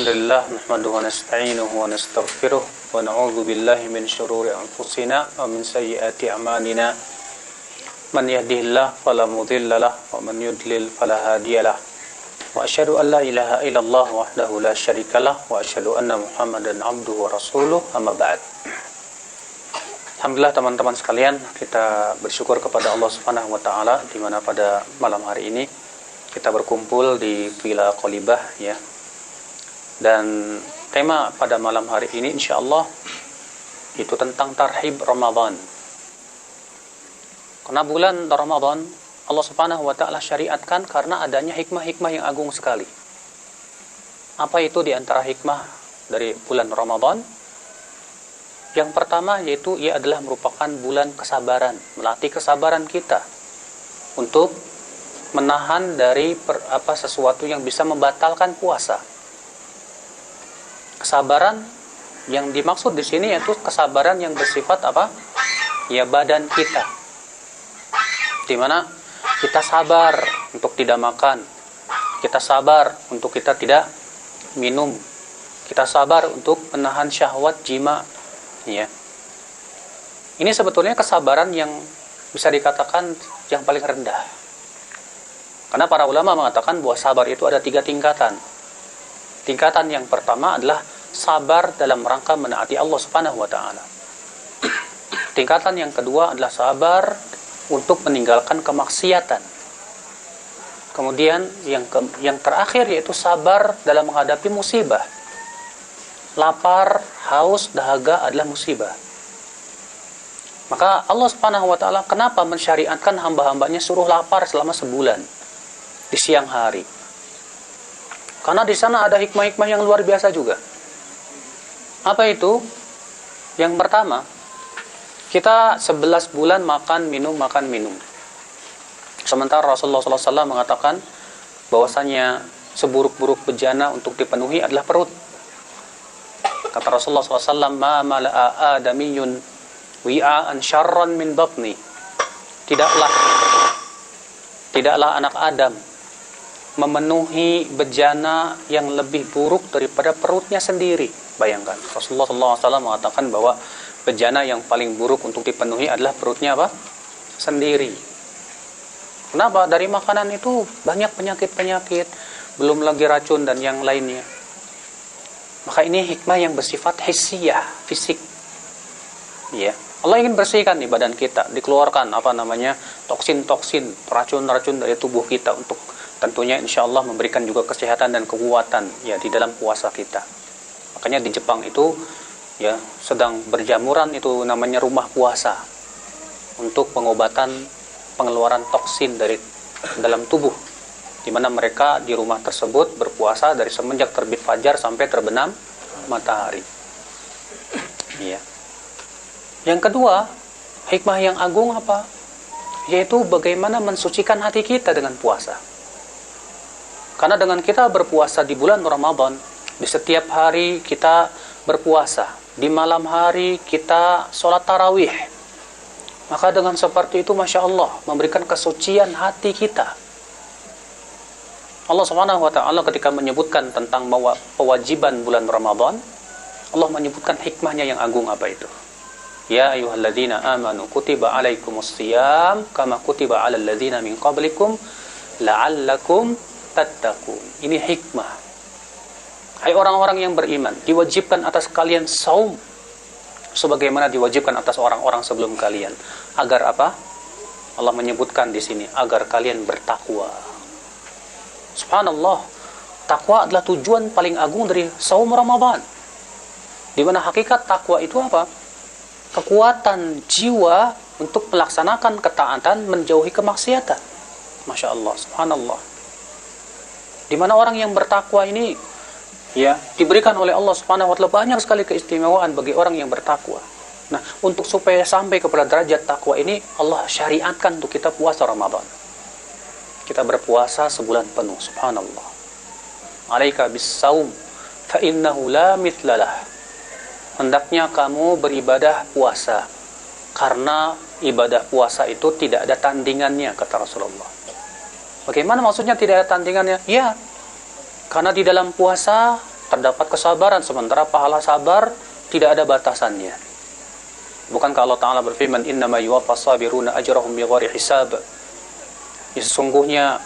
Alhamdulillah nahmaduhu wa nasta'inuhu wa nastaghfiruh wa na'udzu billahi min syururi anfusina wa min sayyiati a'malina. Man yahdihillahu fala mudilla lahu wa man yudlil fala hadiya lahu. Wa asyhadu an la ilaha illallah wahdahu la syarika lahu wa asyhadu anna Muhammadan abduhu wa rasuluh, amma ba'd. Alhamdulillah teman-teman sekalian, kita bersyukur kepada Allah Subhanahu wa taala di mana pada malam hari ini kita berkumpul di Villa Qolibah ya. Dan tema pada malam hari ini insyaallah itu tentang tarhib Ramadan. Karena bulan Ramadan Allah Subhanahu wa taala syariatkan karena adanya hikmah-hikmah yang agung sekali. Apa itu di antara hikmah dari bulan Ramadan? Yang pertama yaitu ia adalah merupakan bulan kesabaran, melatih kesabaran kita untuk menahan dari sesuatu yang bisa membatalkan puasa. Kesabaran yang dimaksud di sini yaitu kesabaran yang bersifat apa? Ya, badan kita. Di mana kita sabar untuk tidak makan, kita sabar untuk kita tidak minum, kita sabar untuk menahan syahwat jima, ya. Ini sebetulnya kesabaran yang bisa dikatakan yang paling rendah. Karena para ulama mengatakan bahwa sabar itu ada 3 tingkatan. Tingkatan yang pertama adalah sabar dalam rangka menaati Allah Subhanahu wa taala. Tingkatan yang kedua adalah sabar untuk meninggalkan kemaksiatan. Kemudian yang terakhir yaitu sabar dalam menghadapi musibah. Lapar, haus, dahaga adalah musibah. Maka Allah Subhanahu wa taala kenapa mensyariatkan hamba-hambanya suruh lapar selama sebulan di siang hari? Karena di sana ada hikmah-hikmah yang luar biasa juga. Apa itu? Yang pertama, kita 11 bulan makan minum. Sementara Rasulullah SAW mengatakan bahwasanya seburuk-buruk bejana untuk dipenuhi adalah perut. Kata Rasulullah SAW, ma mala'a adamiyun wi'a'an syarran min batni. Tidaklah anak Adam memenuhi bejana yang lebih buruk daripada perutnya sendiri. Bayangkan, Rasulullah SAW mengatakan bahwa bejana yang paling buruk untuk dipenuhi adalah perutnya apa? Sendiri. Kenapa? Dari makanan itu banyak penyakit-penyakit, belum lagi racun dan yang lainnya. Maka ini hikmah yang bersifat hissiyah, fisik. Ya. Allah ingin bersihkan di badan kita, dikeluarkan toksin-toksin, racun-racun dari tubuh kita untuk tentunya insyaallah memberikan juga kesehatan dan kekuatan ya di dalam puasa kita. Makanya di Jepang itu ya sedang berjamuran itu namanya rumah puasa untuk pengobatan pengeluaran toksin dari dalam tubuh, di mana mereka di rumah tersebut berpuasa dari semenjak terbit fajar sampai terbenam matahari. Ya. Yang kedua, hikmah yang agung apa? Yaitu bagaimana mensucikan hati kita dengan puasa. Karena dengan kita berpuasa di bulan Ramadan, di setiap hari kita berpuasa, di malam hari kita sholat tarawih. Maka dengan seperti itu Masya Allah memberikan kesucian hati kita. Allah Subhanahu wa ta'ala ketika menyebutkan tentang kewajiban bulan Ramadan, Allah menyebutkan hikmahnya yang agung. Apa itu? Ya ayyuhalladzina amanu kutiba alaikumus shiyam kama kutiba alal ladzina min qablikum la'allakum tattaqun. Ini hikmah. Hai orang-orang yang beriman, diwajibkan atas kalian saum sebagaimana diwajibkan atas orang-orang sebelum kalian. Agar apa? Allah menyebutkan di sini agar kalian bertakwa. Subhanallah, takwa adalah tujuan paling agung dari saum Ramadan. Di mana hakikat takwa itu apa? Kekuatan jiwa untuk melaksanakan ketaatan, menjauhi kemaksiatan. Masya Allah, subhanallah. Di mana orang yang bertakwa ini ya diberikan oleh Allah Subhanahu wa taala banyak sekali keistimewaan bagi orang yang bertakwa. Nah, untuk supaya sampai kepada derajat takwa ini Allah syariatkan untuk kita puasa Ramadan. Kita berpuasa sebulan penuh, subhanallah. Alaika bis-saum fa innahu la mitlalah. Hendaknya kamu beribadah puasa karena ibadah puasa itu tidak ada tandingannya, kata Rasulullah. Bagaimana maksudnya tidak ada tandingannya? Ya, karena di dalam puasa terdapat kesabaran, sementara pahala sabar tidak ada batasannya. Bukankah Allah Ta'ala berfirman, innama yuwaffas sabiruna ajrahum bighairi hisab. Ya, sesungguhnya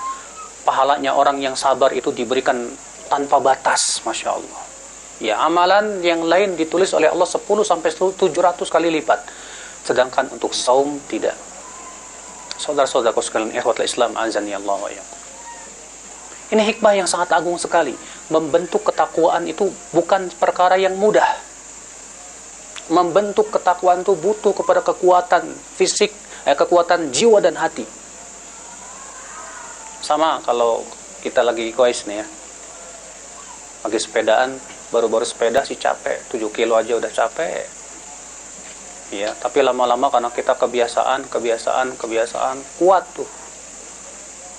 pahalanya orang yang sabar itu diberikan tanpa batas, Masya Allah. Ya, amalan yang lain ditulis oleh Allah 10 sampai 700 kali lipat, sedangkan untuk saum tidak. Saudara-saudaraku sekalian, ikhwatul Islam, azani Allah wa iyyakum. Ini hikmah yang sangat agung sekali. Membentuk ketakwaan itu bukan perkara yang mudah. Membentuk ketakwaan itu butuh kepada kekuatan fisik, kekuatan jiwa dan hati. Sama kalau kita lagi kois nih ya, lagi sepedaan, baru-baru sepeda sih capek, 7 kilo aja udah capek. Ya, tapi lama-lama karena kita kebiasaan kuat tuh.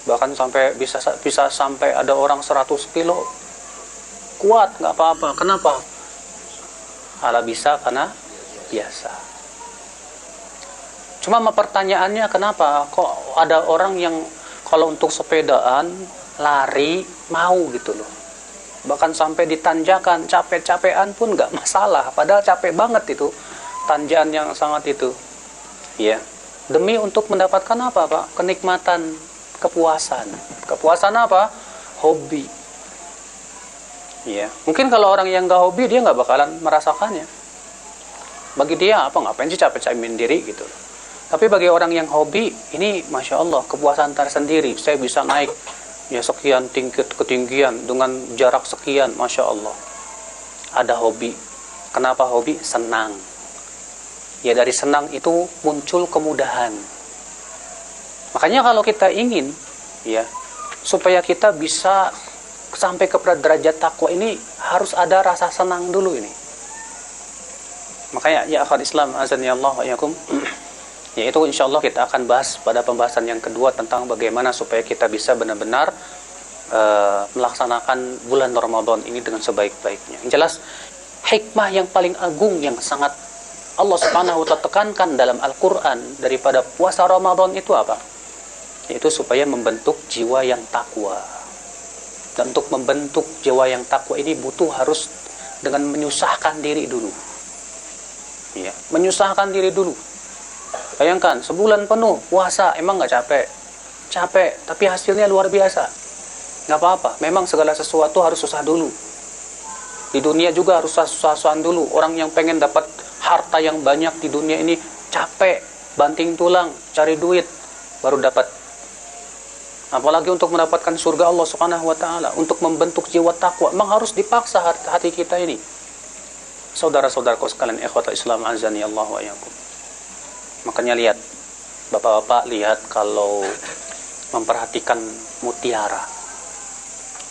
Bahkan sampai bisa sampai ada orang 100 kilo. Kuat, nggak apa-apa. Kenapa? Ala bisa karena biasa. Cuma pertanyaannya, kenapa kok ada orang yang kalau untuk sepedaan, lari, mau gitu loh. Bahkan sampai ditanjakan, capek-capean pun nggak masalah. Padahal capek banget itu, tanjakan yang sangat itu. Ya, demi untuk mendapatkan apa, Pak? Kenikmatan, kepuasan. Kepuasan apa? Hobi. Ya, mungkin kalau orang yang nggak hobi, dia nggak bakalan merasakannya. Bagi dia apa, ngapain sih capek-capekin diri gitu. Tapi bagi orang yang hobi, ini Masya Allah, kepuasan tersendiri. Saya bisa naik ya sekian tingkat ketinggian dengan jarak sekian, Masya Allah. Ada hobi. Kenapa hobi? Senang. Ya, dari senang itu muncul kemudahan. Makanya kalau kita ingin ya supaya kita bisa sampai kepada derajat takwa ini, harus ada rasa senang dulu ini. Makanya ya akhwat Islam, azani Allah wa iyyakum, yaitu insyaallah kita akan bahas pada pembahasan yang kedua tentang bagaimana supaya kita bisa benar-benar melaksanakan bulan Ramadan ini dengan sebaik-baiknya. Yang jelas, hikmah yang paling agung yang sangat Allah Subhanahu wa ta'ala tekankan dalam Al-Qur'an daripada puasa Ramadan itu apa? Yaitu supaya membentuk jiwa yang takwa. Dan untuk membentuk jiwa yang takwa ini harus dengan menyusahkan diri dulu. Ya, menyusahkan diri dulu. Bayangkan, sebulan penuh puasa, emang nggak capek? Capek, tapi hasilnya luar biasa. Nggak apa-apa, memang segala sesuatu harus susah dulu. Di dunia juga harus susah-susahan dulu. Orang yang pengen dapat harta yang banyak di dunia ini capek, banting tulang, cari duit, baru dapat. Apalagi untuk mendapatkan surga Allah Subhanahu wa ta'ala, untuk membentuk jiwa takwa, memang harus dipaksa hati kita ini. Saudara-saudaraku sekalian, ikhwatul Islam, azani Allah wa iyyakum. Makanya lihat, bapak-bapak lihat kalau memperhatikan mutiara.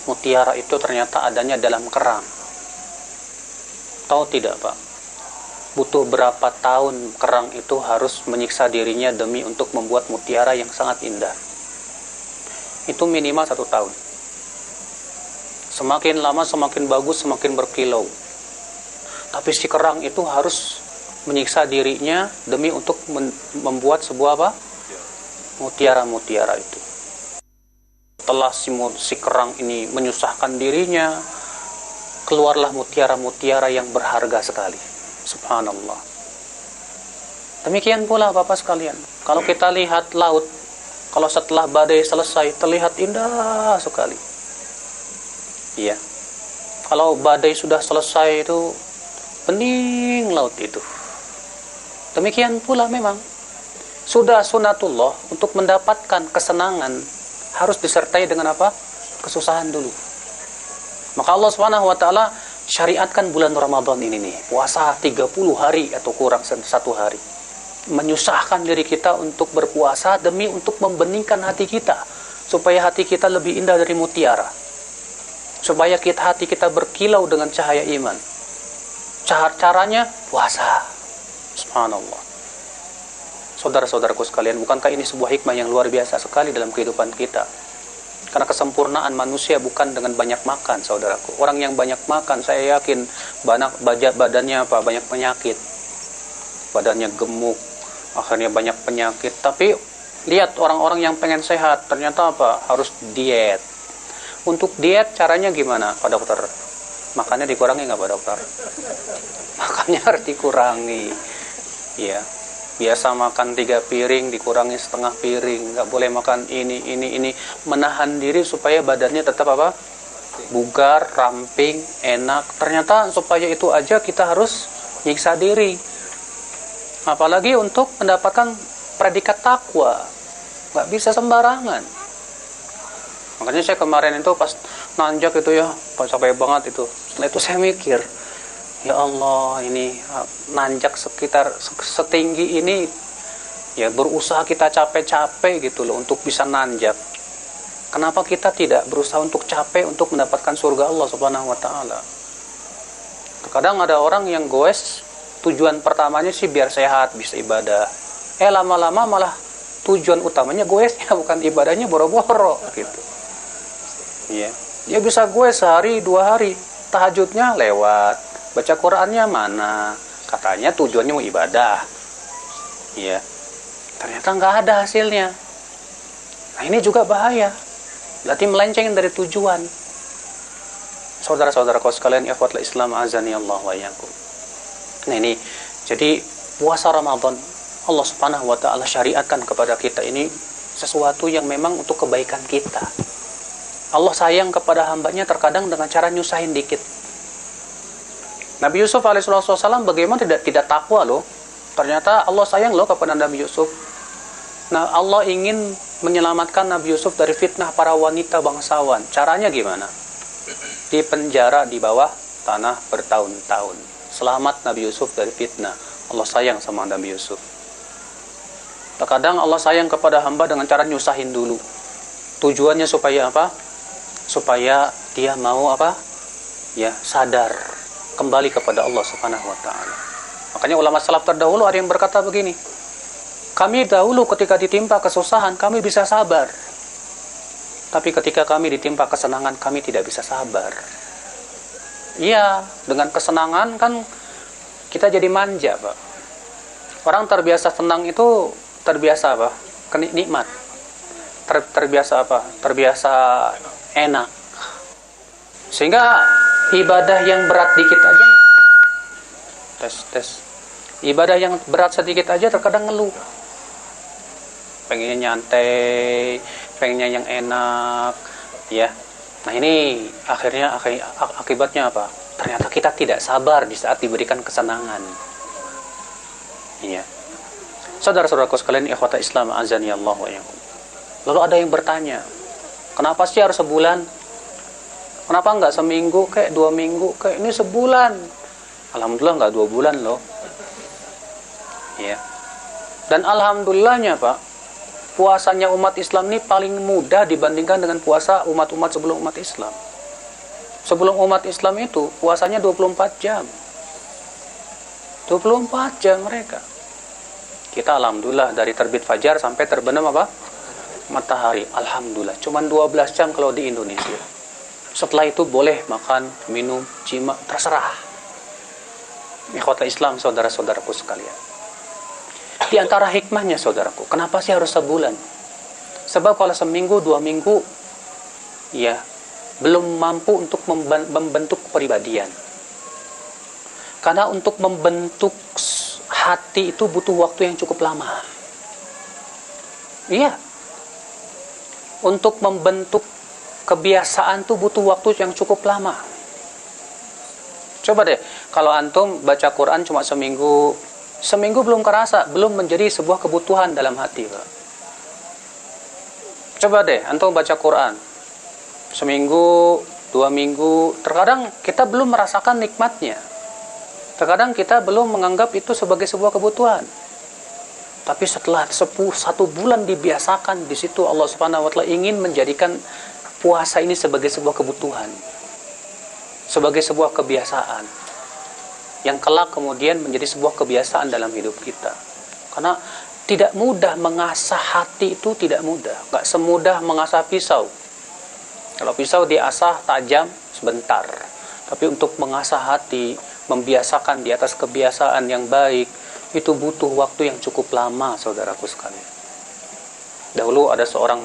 Mutiara itu ternyata adanya dalam kerang. Tahu tidak, Pak? Butuh berapa tahun kerang itu harus menyiksa dirinya demi untuk membuat mutiara yang sangat indah. Itu minimal 1 tahun. Semakin lama semakin bagus, semakin berkilau. Tapi si kerang itu harus menyiksa dirinya demi untuk membuat sebuah apa? Mutiara-mutiara itu. Setelah si kerang ini menyusahkan dirinya, keluarlah mutiara-mutiara yang berharga sekali. Subhanallah. Demikian pula Bapak sekalian, kalau kita lihat laut, kalau setelah badai selesai terlihat indah sekali. Iya. Kalau badai sudah selesai itu bening laut itu. Demikian pula memang sudah sunatullah untuk mendapatkan kesenangan harus disertai dengan apa? Kesusahan dulu. Maka Allah Subhanahu wa ta'ala syariatkan bulan Ramadan ini nih, puasa 30 hari atau kurang 1 hari. Menyusahkan diri kita untuk berpuasa demi untuk membeningkan hati kita, supaya hati kita lebih indah dari mutiara, supaya hati kita berkilau dengan cahaya iman. Caranya puasa. Subhanallah. Saudara-saudaraku sekalian, bukankah ini sebuah hikmah yang luar biasa sekali dalam kehidupan kita? Karena kesempurnaan manusia bukan dengan banyak makan, saudaraku. Orang yang banyak makan, saya yakin badannya banyak penyakit, badannya gemuk, akhirnya banyak penyakit. Tapi lihat orang-orang yang pengen sehat, ternyata apa? Harus diet. Untuk diet caranya gimana, Pak Dokter? Makannya dikurangi nggak Pak Dokter? Makannya harus dikurangi. Ya, biasa makan 3 piring dikurangi setengah piring. Nggak boleh makan ini. Menahan diri supaya badannya tetap apa? Bugar, ramping, enak. Ternyata supaya itu aja kita harus nyiksa diri. Apalagi untuk mendapatkan predikat takwa. Nggak bisa sembarangan. Makanya saya kemarin itu pas nanjak itu ya, pas capek banget itu. Setelah itu saya mikir, ya Allah, ini nanjak sekitar setinggi ini, ya berusaha kita capek-capek gitu loh untuk bisa nanjak. Kenapa kita tidak berusaha untuk capek untuk mendapatkan surga Allah Subhanahu wa taala? Terkadang ada orang yang goes, tujuan pertamanya sih biar sehat, bisa ibadah. Lama-lama malah tujuan utamanya goesnya bukan ibadahnya, boro-boro gitu. Iya. Dia bisa goes sehari 2 hari, tahajudnya lewat, baca Qur'annya mana? Katanya tujuannya mau ibadah. Iya. Ternyata nggak ada hasilnya. Nah, ini juga bahaya. Berarti melenceng dari tujuan. Saudara-saudaraku sekalian, ikhwatul Islam azani Allah wa iyyakum. Nah, ini jadi puasa Ramadan Allah Subhanahu wa taala syariatkan kepada kita ini sesuatu yang memang untuk kebaikan kita. Allah sayang kepada hambanya terkadang dengan cara nyusahin dikit. Nabi Yusuf alaihissalam bagaimana tidak takwa loh. Ternyata Allah sayang loh kepada Nabi Yusuf. Nah, Allah ingin menyelamatkan Nabi Yusuf dari fitnah para wanita bangsawan. Caranya gimana? Di penjara di bawah tanah bertahun-tahun. Selamat Nabi Yusuf dari fitnah. Allah sayang sama Nabi Yusuf. Terkadang Allah sayang kepada hamba dengan cara nyusahin dulu. Tujuannya supaya apa? Supaya dia mau apa? Ya, sadar kembali kepada Allah Subhanahu wa taala. Makanya ulama salaf terdahulu ada yang berkata begini, kami dahulu ketika ditimpa kesusahan kami bisa sabar. Tapi ketika kami ditimpa kesenangan kami tidak bisa sabar. Iya, dengan kesenangan kan kita jadi manja, Pak. Orang terbiasa senang itu terbiasa apa? Nikmat. Terbiasa apa? Terbiasa enak. Sehingga ibadah yang berat dikit aja tes. Ibadah yang berat sedikit aja terkadang ngeluh. Pengennya nyantai, pengennya yang enak, ya. Nah, ini akhirnya akibatnya apa? Ternyata kita tidak sabar di saat diberikan kesenangan. Iya. Saudara-saudaraku sekalian, ikhwata Islam azani Allah wa iyyakum. Lalu ada yang bertanya, kenapa sih harus sebulan? Kenapa enggak seminggu, kayak 2 minggu, kayak ini sebulan? Alhamdulillah enggak 2 bulan loh. Ya. Dan alhamdulillahnya Pak, puasanya umat Islam ini paling mudah dibandingkan dengan puasa umat-umat sebelum umat Islam. Sebelum umat Islam itu puasanya 24 jam. 24 jam mereka. Kita alhamdulillah dari terbit fajar sampai terbenam apa? Matahari. Alhamdulillah. Cuman 12 jam kalau di Indonesia. Setelah itu boleh makan, minum, jima, terserah. Ikhwatul Islam, saudara-saudaraku sekalian. Di antara hikmahnya saudaraku, kenapa sih harus sebulan? Sebab kalau seminggu, 2 minggu, ya belum mampu untuk membentuk kepribadian. Karena untuk membentuk hati itu butuh waktu yang cukup lama. Iya. Untuk membentuk kebiasaan itu butuh waktu yang cukup lama. Coba deh, kalau antum baca Quran cuma seminggu belum kerasa, belum menjadi sebuah kebutuhan dalam hati, Pak. Coba deh, antum baca Quran seminggu, 2 minggu, terkadang kita belum merasakan nikmatnya. Terkadang kita belum menganggap itu sebagai sebuah kebutuhan. Tapi setelah 1 bulan dibiasakan, di situ Allah Subhanahu wa taala ingin menjadikan puasa ini sebagai sebuah kebutuhan. Sebagai sebuah kebiasaan. Yang kelak kemudian menjadi sebuah kebiasaan dalam hidup kita. Karena tidak mudah mengasah hati itu, tidak mudah. Gak semudah mengasah pisau. Kalau pisau diasah tajam sebentar. Tapi untuk mengasah hati, membiasakan di atas kebiasaan yang baik, itu butuh waktu yang cukup lama, saudaraku sekalian. Dahulu ada seorang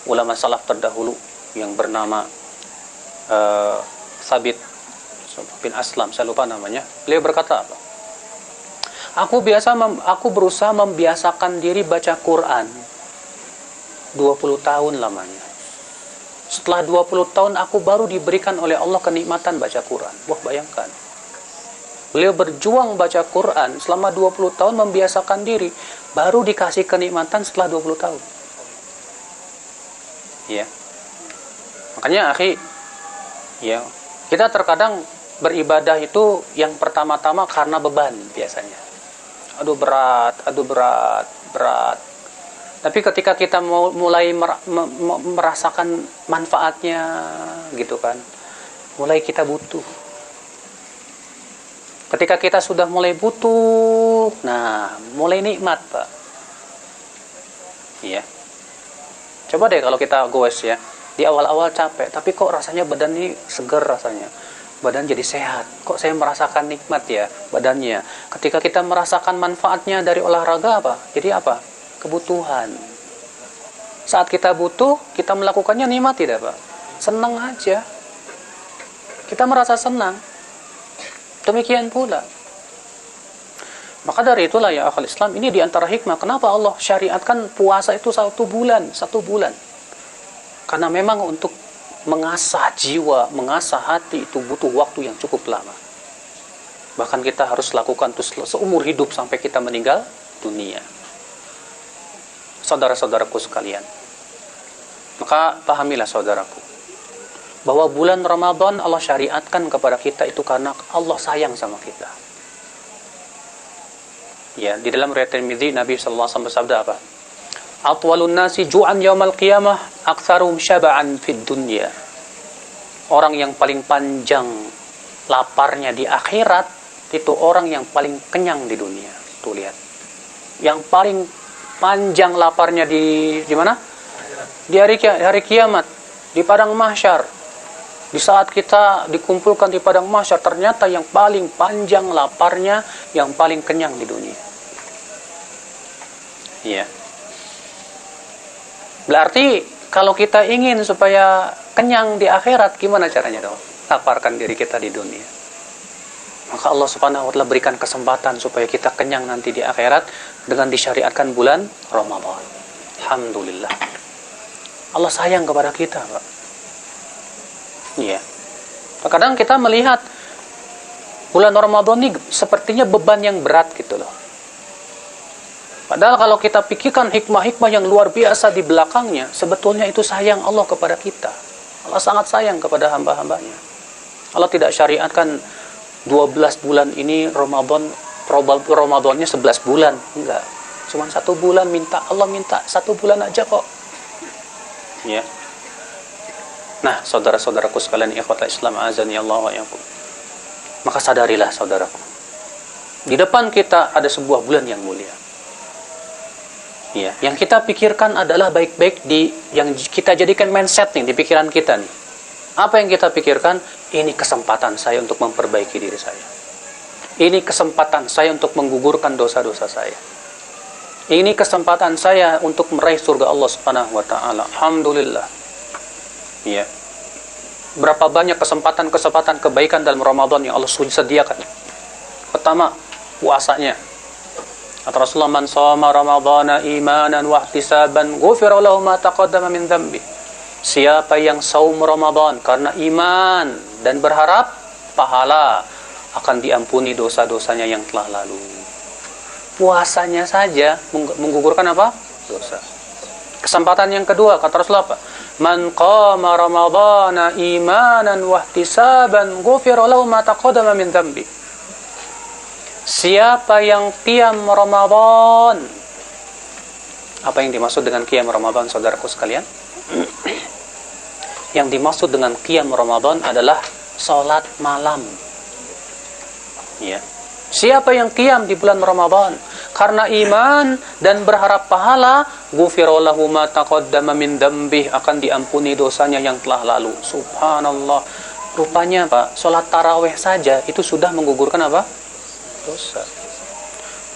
ulama salaf terdahulu yang bernama Sabit bin Aslam, saya lupa namanya. Beliau berkata apa? Aku berusaha membiasakan diri baca Quran 20 tahun lamanya. Setelah 20 tahun aku baru diberikan oleh Allah kenikmatan baca Quran. Wah, bayangkan. Beliau berjuang baca Quran selama 20 tahun membiasakan diri, baru dikasih kenikmatan setelah 20 tahun. Ya. Makanya, akhi, ya, kita terkadang beribadah itu yang pertama-tama karena beban biasanya. Aduh berat, berat. Tapi ketika kita mulai merasakan manfaatnya gitu kan, mulai kita butuh. Ketika kita sudah mulai butuh, nah mulai nikmat, Pak. Iya. Coba deh kalau kita goes ya, di awal-awal capek, tapi kok rasanya badan ini seger rasanya. Badan jadi sehat. Kok saya merasakan nikmat ya badannya. Ketika kita merasakan manfaatnya dari olahraga apa? Jadi apa? Kebutuhan. Saat kita butuh, kita melakukannya nikmat tidak, Pak? Senang aja. Kita merasa senang. Demikian pula. Maka dari itulah ya akhul Islam, ini diantara hikmah kenapa Allah syariatkan puasa itu 1 bulan. Karena memang untuk mengasah jiwa, mengasah hati itu butuh waktu yang cukup lama. Bahkan kita harus lakukan itu seumur hidup sampai kita meninggal dunia. Saudara-saudaraku sekalian, maka pahamilah saudaraku, bahwa bulan Ramadan Allah syariatkan kepada kita itu karena Allah sayang sama kita. Ya, di dalam riwayat Tirmidzi Nabi sallallahu alaihi wasallam bersabda apa? Atwalun nasi ju'an yaumal qiyamah aktsaruhum syaba'an fid dunya. Orang yang paling panjang laparnya di akhirat itu orang yang paling kenyang di dunia. Tuh lihat. Yang paling panjang laparnya di mana? Di hari kiamat, di padang mahsyar. Di saat kita dikumpulkan di padang mahsyar, ternyata yang paling panjang laparnya, yang paling kenyang di dunia. Iya. Berarti kalau kita ingin supaya kenyang di akhirat, gimana caranya dong? Laparkan diri kita di dunia. Maka Allah Subhanahu wa taala berikan kesempatan supaya kita kenyang nanti di akhirat dengan disyariatkan bulan Ramadan. Alhamdulillah. Allah sayang kepada kita, Pak. Iya. Terkadang kita melihat bulan Ramadan ini sepertinya beban yang berat gitu loh. Padahal kalau kita pikirkan hikmah-hikmah yang luar biasa di belakangnya, sebetulnya itu sayang Allah kepada kita. Allah sangat sayang kepada hamba-hambanya. Allah tidak syariatkan 12 bulan ini Ramadannya 11 bulan. Enggak. Cuma 1 bulan Allah minta 1 bulan aja kok. Ya. Nah, saudara-saudaraku sekalian, ikhwatul Islam azani Allah wa iyyakum. Maka sadarilah saudaraku. Di depan kita ada sebuah bulan yang mulia. Ya, yang kita pikirkan adalah baik-baik yang kita jadikan mindset nih di pikiran kita nih. Apa yang kita pikirkan? Ini kesempatan saya untuk memperbaiki diri saya. Ini kesempatan saya untuk menggugurkan dosa-dosa saya. Ini kesempatan saya untuk meraih surga Allah Subhanahu wa taala. Alhamdulillah. Ya. Berapa banyak kesempatan-kesempatan kebaikan dalam Ramadan yang Allah sediakan. Pertama, puasanya. Kata Rasulullah, man shoma ramadhana imanan wa ihtisaban ghufira lahu ma taqaddama min dhanbi. Siapa yang saum Ramadan karena iman dan berharap pahala, akan diampuni dosa-dosanya yang telah lalu. Puasanya saja menggugurkan apa? Dosa. Kesempatan yang kedua, kata Rasulullah apa? Man qama ramadhana imanan wa ihtisaban ghufira lahu ma taqaddama min dhanbi. Siapa yang qiyam Ramadan? Apa yang dimaksud dengan qiyam Ramadan, saudaraku sekalian? Yang dimaksud dengan qiyam Ramadan adalah salat malam. Ya. Siapa yang qiyam di bulan Ramadan karena iman dan berharap pahala, ghufira lahu ma taqaddama min dzambih, akan diampuni dosanya yang telah lalu. Subhanallah. Rupanya, Pak, salat tarawih saja itu sudah menggugurkan apa? Dosa.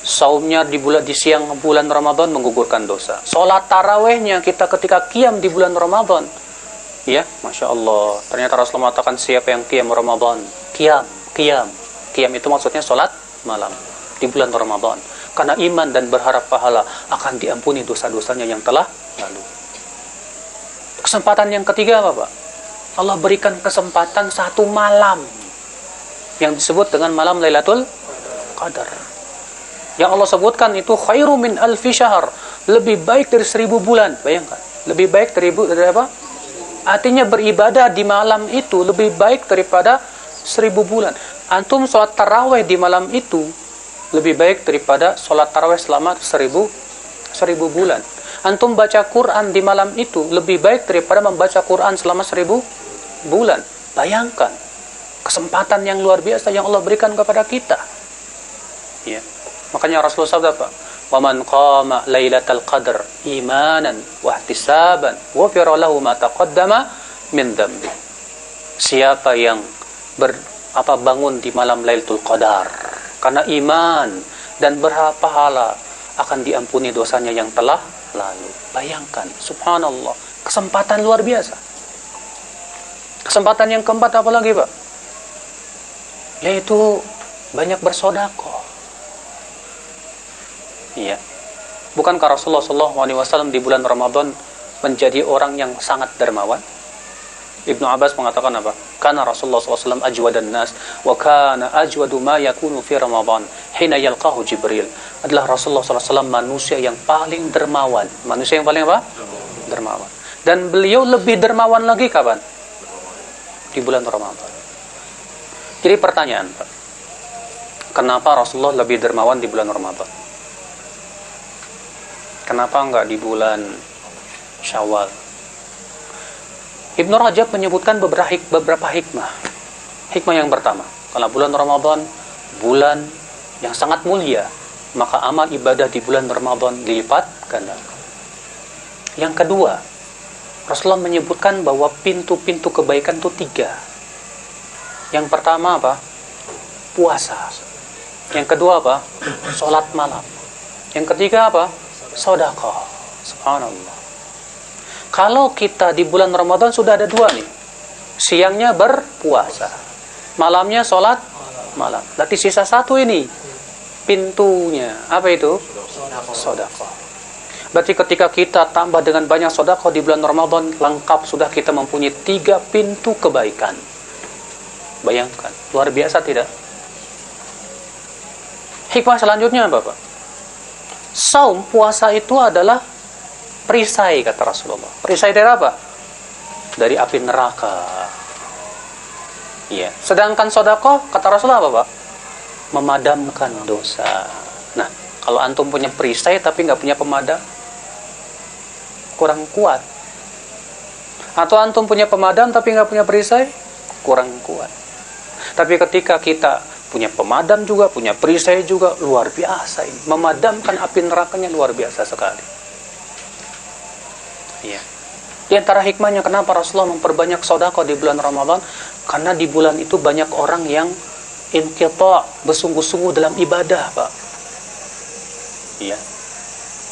Saumnya di siang bulan Ramadan menggugurkan dosa. Salat tarawihnya kita ketika qiyam di bulan Ramadan, ya, Masya Allah. Ternyata Rasulullah mengatakan siapa yang qiyam Ramadan Qiyam itu maksudnya sholat malam di bulan Ramadan. Karena iman dan berharap pahala akan diampuni dosa-dosanya yang telah lalu. Kesempatan yang ketiga apa, Pak? Allah berikan kesempatan satu malam yang disebut dengan malam Lailatul Qadar. Yang Allah sebutkan itu khairu min alfi syahr, lebih baik dari 1000 bulan. Bayangkan, lebih baik dari apa? Artinya beribadah di malam itu lebih baik daripada 1000 bulan. Antum sholat tarawih di malam itu lebih baik daripada sholat tarawih selama 1000 bulan. Antum baca Quran di malam itu lebih baik daripada membaca Quran selama 1000 bulan. Bayangkan kesempatan yang luar biasa yang Allah berikan kepada kita. Ya. Makanya Rasulullah sabda apa? "Wa man qama lailatal qadr imanan wa ihtisaban, ghufira lahu ma taqaddama min dhanbi." Siapa yang bangun di malam Lailatul Qadar karena iman dan berharap pahala, akan diampuni dosanya yang telah lalu. Bayangkan, subhanallah, kesempatan luar biasa. Kesempatan yang keempat apa lagi, Pak? Yaitu banyak bersedekah. Iya. Bukankah Rasulullah SAW di bulan Ramadan menjadi orang yang sangat dermawan? Ibnu Abbas mengatakan apa? Kana Rasulullah SAW ajwadan nas wa kana ajwadu ma yakunu fi Ramadan hina yalqahu Jibril. Adalah Rasulullah SAW manusia yang paling dermawan. Manusia yang paling apa? Dermawan. Dan beliau lebih dermawan lagi kapan? Di bulan Ramadan. Jadi pertanyaan, Pak. Kenapa Rasulullah lebih dermawan di bulan Ramadan? Kenapa enggak di bulan Syawal? Ibnu Rajab menyebutkan beberapa hikmah. Hikmah yang pertama, karena bulan Ramadan bulan yang sangat mulia, maka amal ibadah di bulan Ramadan dilipat gandakan. Yang kedua, Rasulullah menyebutkan bahwa pintu-pintu kebaikan itu 3. Yang pertama apa? Puasa. Yang kedua apa? Sholat malam. Yang ketiga apa? Sedekah. Subhanallah. Kalau kita di bulan Ramadan sudah ada 2 nih. Siangnya berpuasa, malamnya sholat malam. Berarti sisa 1 ini pintunya. Apa itu? Sedekah. Berarti ketika kita tambah dengan banyak sedekah di bulan Ramadan, lengkap sudah kita mempunyai 3 pintu kebaikan. Bayangkan, luar biasa tidak? Hikmah selanjutnya apa, Pak? Saum, puasa itu adalah perisai, kata Rasulullah. Perisai dari apa? Dari api neraka. Iya. Sedangkan sedekah, kata Rasulullah apa, Pak? Memadamkan dosa. Nah, kalau antum punya perisai tapi nggak punya pemadam, kurang kuat. Atau antum punya pemadam tapi nggak punya perisai, kurang kuat. Tapi ketika kita punya pemadam juga, punya perisai juga, luar biasa ini. Memadamkan api nerakanya luar biasa sekali. Ya. Di antara hikmahnya kenapa Rasulullah memperbanyak sedekah di bulan Ramadan, karena di bulan itu banyak orang yang inqita', bersungguh-sungguh dalam ibadah, Pak. Iya.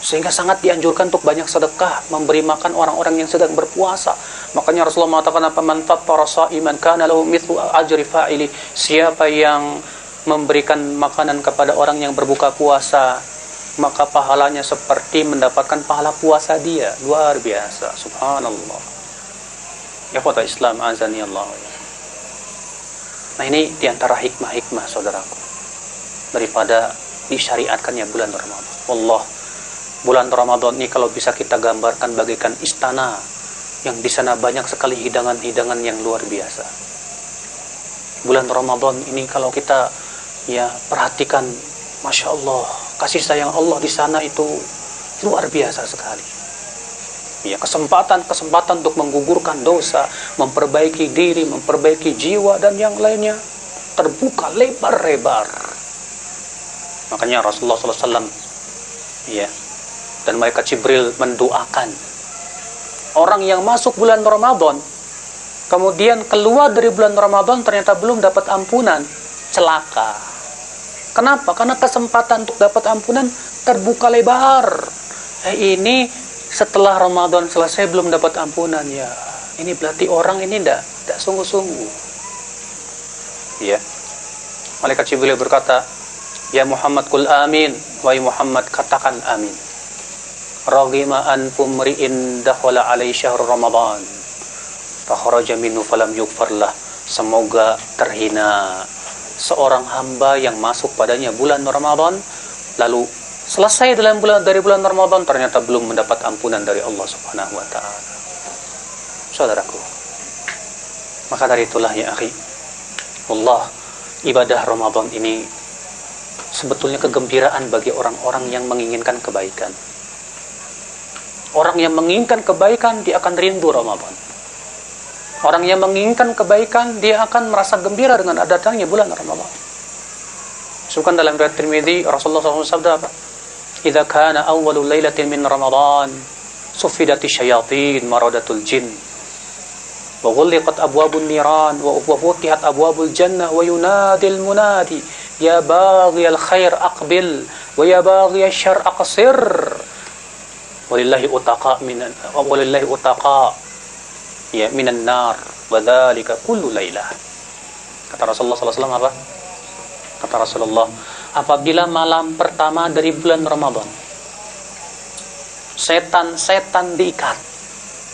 Sehingga sangat dianjurkan untuk banyak sedekah, memberi makan orang-orang yang sedang berpuasa. Makanya Rasulullah mengatakan apa? Man fattara sha'iman kana lahu mithlu ajri fa'ili. Siapa yang memberikan makanan kepada orang yang berbuka puasa, maka pahalanya seperti mendapatkan pahala puasa dia. Luar biasa, subhanallah. Ya kota Islam, azani Allah. Nah, ini diantara hikmah-hikmah, saudaraku, daripada disyariatkannya bulan Ramadan. Wallah, bulan Ramadan ini kalau bisa kita gambarkan bagaikan istana, yang di sana banyak sekali hidangan-hidangan yang luar biasa. Bulan Ramadan ini kalau kita perhatikan, Masya Allah, kasih sayang Allah di sana itu luar biasa sekali. Ya, kesempatan untuk menggugurkan dosa, memperbaiki diri, memperbaiki jiwa dan yang lainnya terbuka lebar-lebar. Makanya Rasulullah SAW dan malaikat Jibril mendoakan orang yang masuk bulan Ramadan, kemudian keluar dari bulan Ramadan ternyata belum dapat ampunan, celaka. Kenapa? Karena kesempatan untuk dapat ampunan terbuka lebar. Ini setelah Ramadan selesai belum dapat ampunan, ya. Ini berarti orang ini tidak sungguh-sungguh. Ya. Malaikat Jibril berkata, "Ya Muhammad, qul amin." Wahai Muhammad, katakan amin. Raghima anfu mri'in dakhala alaihi syahrul Ramadan fa kharaja minhu falam yughfar lah. Semoga terhina seorang hamba yang masuk padanya bulan Ramadan, lalu selesai dari bulan Ramadan ternyata belum mendapat ampunan dari Allah Subhanahu wa taala. Saudaraku, maka dari itulah ya akhi, Allah, ibadah Ramadan ini sebetulnya kegembiraan bagi orang-orang yang menginginkan kebaikan. Orang yang menginginkan kebaikan, dia akan rindu Ramadan. Orang yang menginginkan kebaikan, dia akan merasa gembira dengan datangnya bulan Ramadan. Sebutkan dalam riwayat Tirmidzi, Rasulullah SAW sabda apa? "Idza kana awwalul lailatin min Ramadan, sufidati syayatin maradatul jin. Wa ghulliqat abwabun niran wa futihat abwabul jannah wa yunadil munadi, ya baghiyal khair aqbil wa ya baghiyal syarr aqsir. Walillahi utaqa ya minan nar wa dzalika kullu lailah." Kata Rasulullah sallallahu alaihi wasallam apa? Kata Rasulullah, apabila malam pertama dari bulan Ramadan, setan-setan diikat.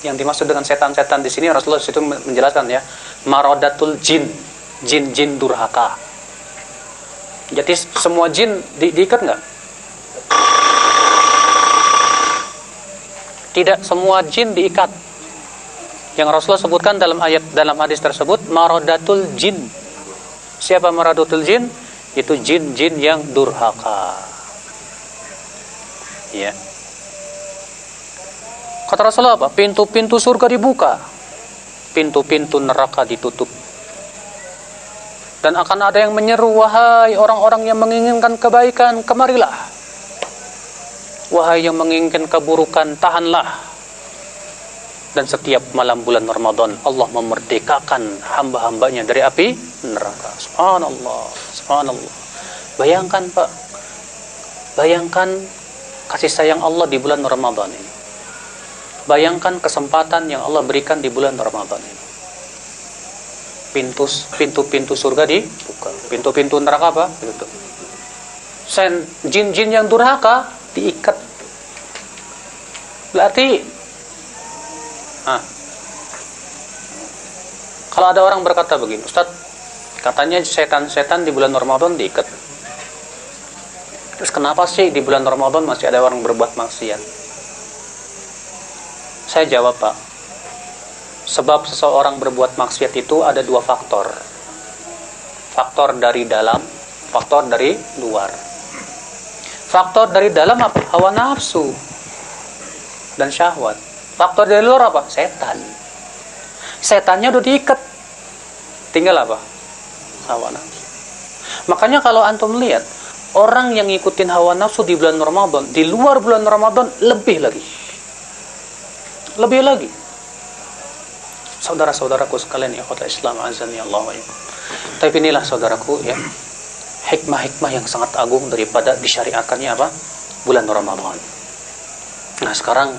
Yang dimaksud dengan setan-setan di sini Rasulullah itu menjelaskan ya, maradatul jin, jin-jin durhaka. Jadi semua jin diikat enggak? Tidak semua jin diikat. Yang Rasulullah sebutkan dalam hadis tersebut, maradatul jin. Siapa maradatul jin? Itu jin-jin yang durhaka. Ya. Kata Rasulullah apa? Pintu-pintu surga dibuka, pintu-pintu neraka ditutup. Dan akan ada yang menyeru, wahai orang-orang yang menginginkan kebaikan, kemarilah. Wahai yang menginginkan keburukan, tahanlah. Dan setiap malam bulan Ramadan, Allah memerdekakan hamba-hambanya dari api neraka. Subhanallah, subhanallah. Bayangkan Pak, bayangkan kasih sayang Allah di bulan Ramadan ini. Bayangkan kesempatan yang Allah berikan di bulan Ramadan ini. Pintu-pintu surga dibuka. Pintu-pintu neraka apa? Ditutup. Jin-jin yang durhaka diikat. Berarti kalau ada orang berkata begini, Ustaz, katanya setan-setan di bulan Ramadan diikat. Terus kenapa sih di bulan Ramadan masih ada orang berbuat maksiat? Saya jawab, Pak, sebab seseorang berbuat maksiat itu ada dua faktor. Faktor dari dalam, faktor dari luar. Faktor dari dalam apa? Hawa nafsu dan syahwat. Faktor dari luar apa? Setan. Setannya udah diikat, tinggal apa? Hawa nafsu. Makanya kalau antum lihat orang yang ngikutin hawa nafsu di bulan Ramadan, di luar bulan Ramadan lebih lagi. Lebih lagi. Saudara-saudaraku sekalian, ikhwatul Islam azani Allah wa iyyakum. Tapi inilah saudaraku ya, hikmah-hikmah yang sangat agung daripada disyariatkannya apa? Bulan Ramadan. Nah, sekarang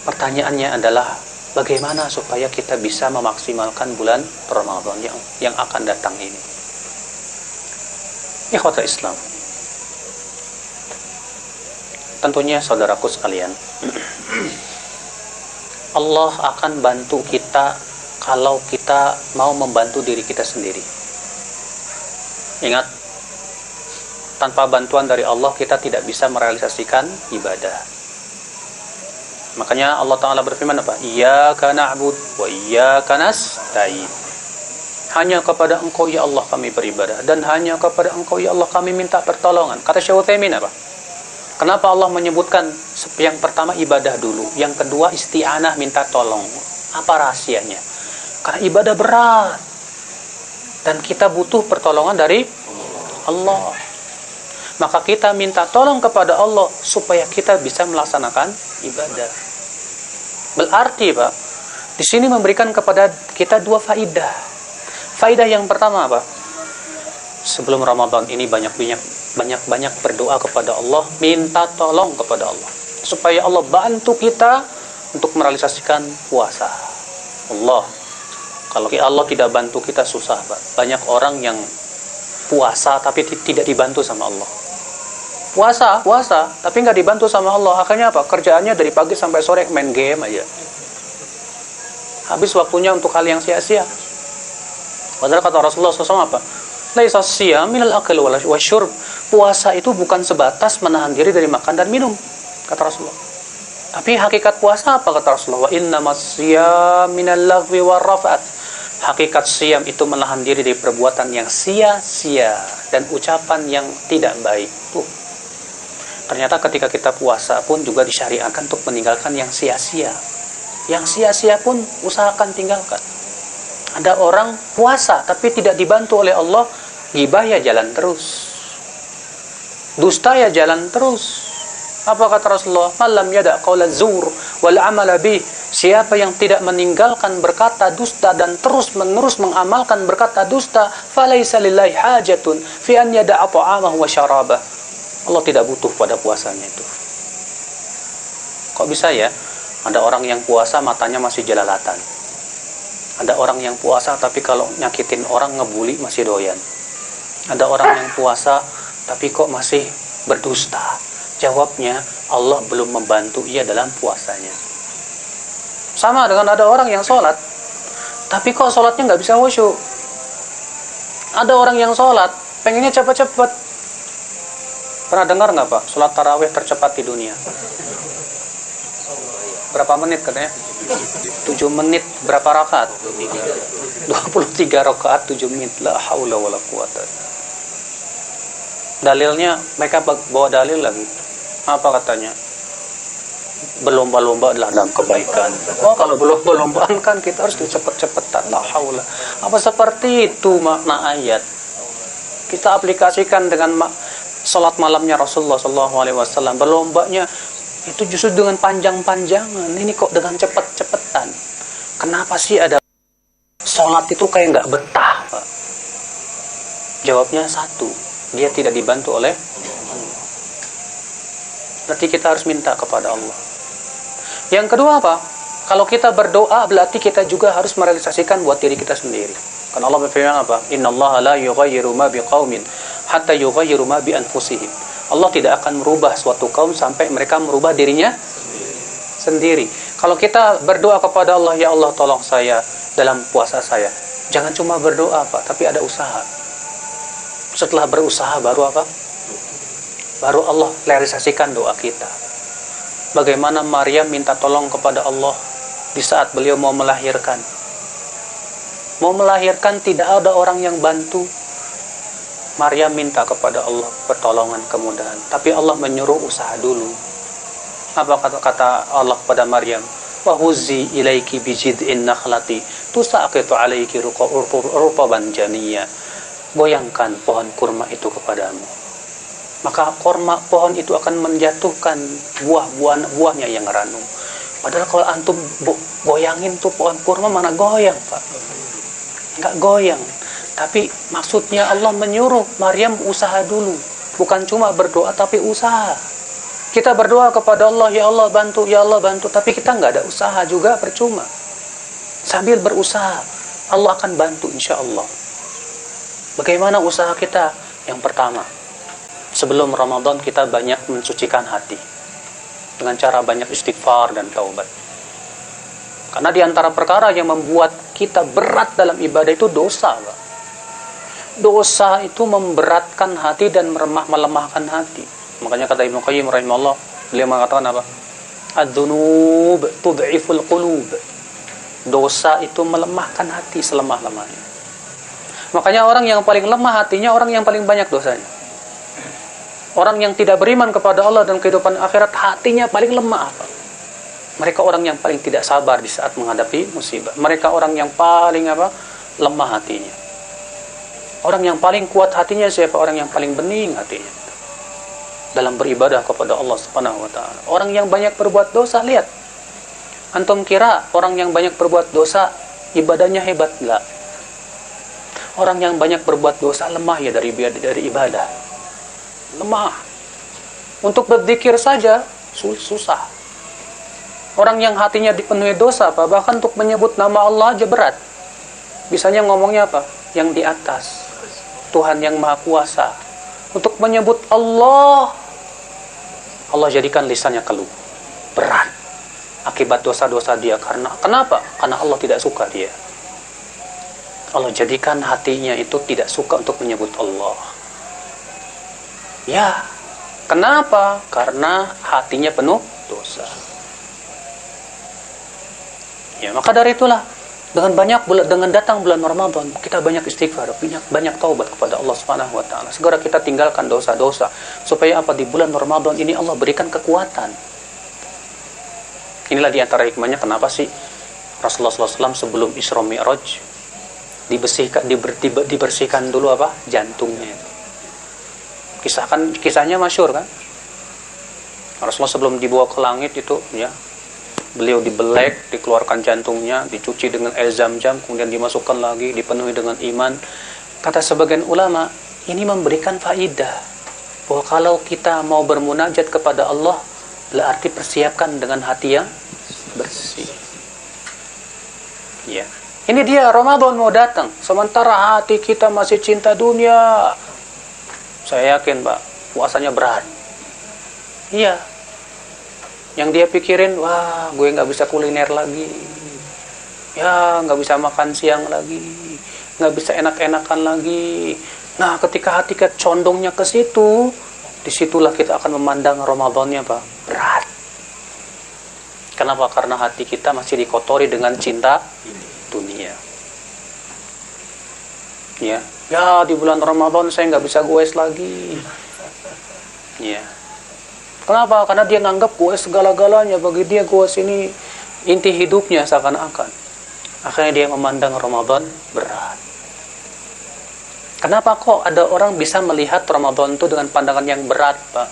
pertanyaannya adalah bagaimana supaya kita bisa memaksimalkan bulan Ramadan yang akan datang ini? Ikhwatul Islam. Tentunya saudaraku sekalian, Allah akan bantu kita kalau kita mau membantu diri kita sendiri. Ingat, tanpa bantuan dari Allah kita tidak bisa merealisasikan ibadah. Makanya Allah Ta'ala berfirman apa? Iyyaka na'budu wa iyyaka nasta'in. Hanya kepada Engkau ya Allah kami beribadah, dan hanya kepada Engkau ya Allah kami minta pertolongan. Kata Syekh Utsaimin apa? Kenapa Allah menyebutkan yang pertama ibadah dulu, yang kedua isti'anah, minta tolong? Apa rahasianya? Karena ibadah berat dan kita butuh pertolongan dari Allah. Maka kita minta tolong kepada Allah supaya kita bisa melaksanakan ibadah. Berarti Pak, di sini memberikan kepada kita dua faidah. Faidah yang pertama apa? Sebelum Ramadan ini banyak berdoa kepada Allah, minta tolong kepada Allah supaya Allah bantu kita untuk merealisasikan puasa. Allah, Kalau Allah tidak bantu kita susah, Pak. Banyak orang yang puasa tapi tidak dibantu sama Allah. Puasa, tapi nggak dibantu sama Allah. Akhirnya apa? Kerjaannya dari pagi sampai sore main game aja. Habis waktunya untuk hal yang sia-sia. Padahal kata Rasulullah SAW apa? Laisa siyam minal akil wasyurb. Puasa itu bukan sebatas menahan diri dari makan dan minum, kata Rasulullah. Tapi hakikat puasa apa, kata Rasulullah? Wa innamas siyam minal lagwi warrafat. Hakikat siyam itu menahan diri dari perbuatan yang sia-sia dan ucapan yang tidak baik. Ternyata ketika kita puasa pun juga disyariatkan untuk meninggalkan yang sia-sia. Yang sia-sia pun usahakan tinggalkan. Ada orang puasa tapi tidak dibantu oleh Allah, ghibah ya jalan terus, dusta ya jalan terus. Apa kata Rasulullah? Malam yada' qaula zur wal amala bih. Siapa yang tidak meninggalkan berkata dusta dan terus-menerus mengamalkan berkata dusta, falaisa lillahi hajatun fi an yada'a ta'amahu wa syarabah. Allah tidak butuh pada puasanya itu. Kok bisa ya? Ada orang yang puasa matanya masih jelalatan. Ada orang yang puasa tapi kalau nyakitin orang ngebully masih doyan. Ada orang yang puasa tapi kok masih berdusta. Jawabnya, Allah belum membantu ia dalam puasanya. Sama dengan ada orang yang sholat tapi kok sholatnya nggak bisa khusyuk. Ada orang yang sholat pengennya cepat-cepat. Pernah dengar nggak, Pak? Sholat tarawih tercepat di dunia. Berapa menit katanya? 7 menit. Berapa rakaat? 23 rakaat 7 menit. La haula wala quwata. Dalilnya, mereka bawa dalil lagi. Apa katanya? Berlomba-lomba adalah dalam kebaikan. Oh, kalau berlomba-lombaan kan kita harus cepet-cepetan. La haula. Apa seperti itu makna ayat? Kita aplikasikan dengan salat malamnya Rasulullah SAW. Berlombanya itu justru dengan panjang-panjangan. Ini kok dengan cepat-cepatan. Kenapa sih ada sholat itu kayak nggak betah, Pak? Jawabnya satu, dia tidak dibantu oleh Allah. Berarti kita harus minta kepada Allah. Yang kedua apa? Kalau kita berdoa berarti kita juga harus merealisasikan buat diri kita sendiri. Karena Allah berfirman apa? Innallaha la yughayyiru ma biqaumin hatta yughayyiru ma bi anfusihim. Allah tidak akan merubah suatu kaum sampai mereka merubah dirinya sendiri. Kalau kita berdoa kepada Allah, ya Allah tolong saya dalam puasa saya. Jangan cuma berdoa, Pak, tapi ada usaha. Setelah berusaha baru apa? Baru Allah realisasikan doa kita. Bagaimana Maryam minta tolong kepada Allah di saat beliau mau melahirkan. Mau melahirkan tidak ada orang yang bantu. Maryam minta kepada Allah pertolongan kemudahan, tapi Allah menyuruh usaha dulu. Apa kata Allah kepada Maryam? Wa huzzi ilaiki bijid'in nakhlati tusaqitu alaiki ruqaban janiyya. Goyangkan pohon kurma itu kepadamu. Maka pohon itu akan menjatuhkan buahnya yang ranum. Padahal kalau antum goyangin tuh pohon kurma mana goyang, Pak? Enggak goyang. Tapi maksudnya Allah menyuruh Maryam usaha dulu. Bukan cuma berdoa tapi usaha. Kita berdoa kepada Allah, ya Allah bantu, ya Allah bantu. Tapi kita nggak ada usaha juga, percuma. Sambil berusaha, Allah akan bantu insya Allah. Bagaimana usaha kita? Yang pertama, sebelum Ramadan kita banyak mensucikan hati. Dengan cara banyak istighfar dan taubat. Karena di antara perkara yang membuat kita berat dalam ibadah itu dosa, Pak. Dosa itu memberatkan hati dan melemahkan hati. Makanya kata Ibnu Qayyim rahimahullah, beliau mengatakan apa? Ad-dzunub tud'iful qulub. Dosa itu melemahkan hati selemah-lemahnya. Makanya orang yang paling lemah hatinya orang yang paling banyak dosanya. Orang yang tidak beriman kepada Allah dan kehidupan akhirat hatinya paling lemah, apa? Mereka orang yang paling tidak sabar di saat menghadapi musibah. Mereka orang yang paling lemah hatinya. Orang yang paling kuat hatinya siapa? Orang yang paling bening hatinya dalam beribadah kepada Allah Subhanahu wa taala. Orang yang banyak berbuat dosa, lihat. Antum kira orang yang banyak berbuat dosa ibadahnya hebat? Enggak. Orang yang banyak berbuat dosa lemah ya dari ibadah. Lemah. Untuk berzikir saja susah. Orang yang hatinya dipenuhi dosa, bahkan untuk menyebut nama Allah aja berat. Bisanya ngomongnya apa? Yang di atas. Tuhan yang Maha Kuasa. Untuk menyebut Allah, Allah jadikan lisannya keluh. Berat. Akibat dosa-dosa dia. Kenapa? Karena Allah tidak suka dia. Allah jadikan hatinya itu tidak suka untuk menyebut Allah. Ya. Kenapa? Karena hatinya penuh dosa. Ya, maka dari itulah dengan datang bulan Ramadan, kita banyak istighfar, banyak taubat kepada Allah Subhanahu wa taala. Segera kita tinggalkan dosa-dosa supaya apa, di bulan Ramadan ini Allah berikan kekuatan. Inilah di antara hikmahnya kenapa sih Rasulullah SAW sebelum Isra Mi'raj dibersihkan dulu apa? Jantungnya. Kisahnya masyhur kan? Rasulullah sebelum dibawa ke langit itu ya, beliau dibelek, dikeluarkan jantungnya, dicuci dengan air Zam-Zam, kemudian dimasukkan lagi, dipenuhi dengan iman. Kata sebagian ulama, ini memberikan faidah bahwa kalau kita mau bermunajat kepada Allah, berarti persiapkan dengan hati yang bersih. Ya. Ini dia Ramadan mau datang, sementara hati kita masih cinta dunia. Saya yakin, Pak, puasanya berat. Iya. Yang dia pikirin, wah, gue nggak bisa kuliner lagi, ya nggak bisa makan siang lagi, nggak bisa enak-enakan lagi. Nah, ketika hati kita condongnya ke situ, disitulah kita akan memandang Ramadannya apa? Berat. Kenapa? Karena hati kita masih dikotori dengan cinta dunia. Ya, di bulan Ramadan saya nggak bisa goes lagi. Ya. Kenapa? Karena dia nganggap goes segala-galanya. Bagi dia goes ini inti hidupnya seakan-akan. Akhirnya dia memandang Ramadan berat. Kenapa kok ada orang bisa melihat Ramadan itu dengan pandangan yang berat, Pak?